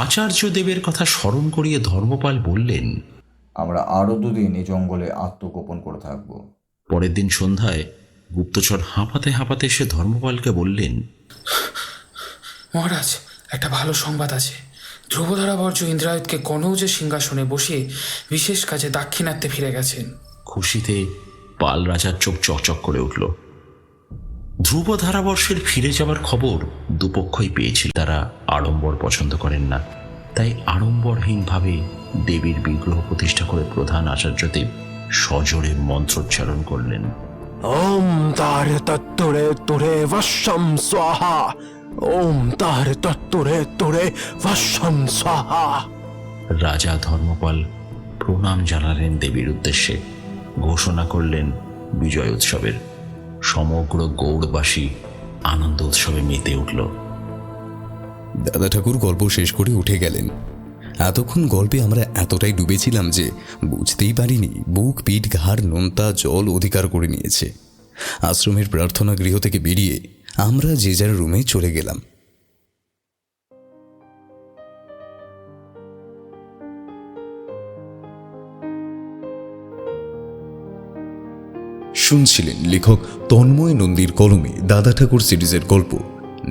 আচার্যদেবের কথা স্মরণ করিয়ে ধর্মপাল বললেন, আমরা আরও 2 দিন এই জঙ্গলে আত্মগোপন করে থাকব। পরের দিন সন্ধ্যায় গুপ্তচর হাঁপাতে হাঁপাতে এসে ধর্মপালকে বললেন, মহারাজ, একটা ভালো সংবাদ আছে। ধ্রুবধারাবর্য ইন্দ্রায়তকে কনৌজের সিংহাসনে বসিয়ে বিশেষ কাজে দাক্ষিণাত্যে ফিরে গেছেন। খুশিতে পাল রাজার চোখ চকচক করে উঠল। ধ্রুব ধারাবর্ষের ফিরে যাবার খবর দুপক্ষই পেয়েছিল। তারা আড়ম্বর পছন্দ করেন না, তাই আড়ম্বরহীনভাবে দেবীর বিগ্রহ প্রতিষ্ঠা করে প্রধান আচার্যদেব সজোরে মন্ত্রোচ্চারণ করলেন, ওম তার তত্তুরে তুরে বশ্যম স্বাহা, ওম তার তত্তুরে তুরে বশ্যম স্বাহা। রাজা ধর্মপাল প্রণাম জানালেন দেবীর উদ্দেশ্যে। ঘোষণা করলেন বিজয় উৎসবের। সমগ্র গৌড়বাসী আনন্দ উৎসবে মেতে উঠল। দাদা ঠাকুর গল্প শেষ করে উঠে গেলেন। এতক্ষণ গল্পে আমরা এতটাই ডুবেছিলাম যে বুঝতেই পারিনি বুক পিঠ ঘাড় নোনতা জল অধিকার করে নিয়েছে। আশ্রমের প্রার্থনা গৃহ থেকে বেরিয়ে আমরা যে যার রুমে চলে গেলাম। শুনছিলেন লেখক তন্ময় নন্দীর কলমে দাদা ঠাকুর সিরিজের গল্প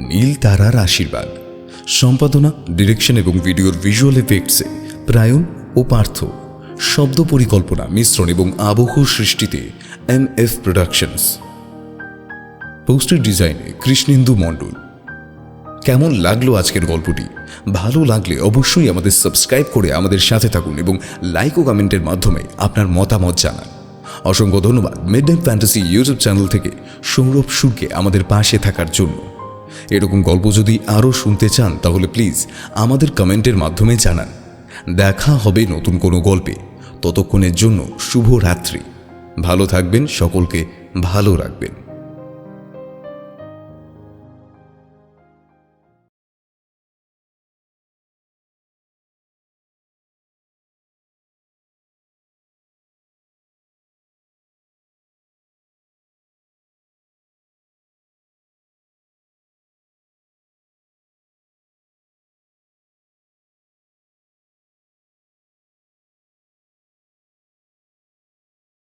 নীল তারার আশীর্বাদ। সম্পাদনা, ডিরেকশন এবং ভিডিওর ভিজুয়াল এফেক্টসে প্রায়ণ ও পার্থ, শব্দ পরিকল্পনা, মিশ্রণ এবং আবহ সৃষ্টিতে MF প্রোডাকশনস, পোস্টার ডিজাইনে কৃষ্ণেন্দু মণ্ডল। কেমন লাগলো আজকের গল্পটি? ভালো লাগলে অবশ্যই আমাদের সাবস্ক্রাইব করে আমাদের সাথে থাকুন এবং লাইক ও কমেন্টের মাধ্যমে আপনার মতামত জানান। অসংখ্য ধন্যবাদ মিডনাইট ফ্যান্টাসি ইউটিউব চ্যানেল থেকে সৌরভ সুরকে আমাদের পাশে থাকার জন্য। এরকম গল্প যদি আরও শুনতে চান তাহলে প্লিজ আমাদের কমেন্টের মাধ্যমে জানান। দেখা হবে নতুন কোনো গল্পে। ততক্ষণের জন্য শুভ রাত্রি। ভালো থাকবেন, সকলকে ভালো রাখবেন।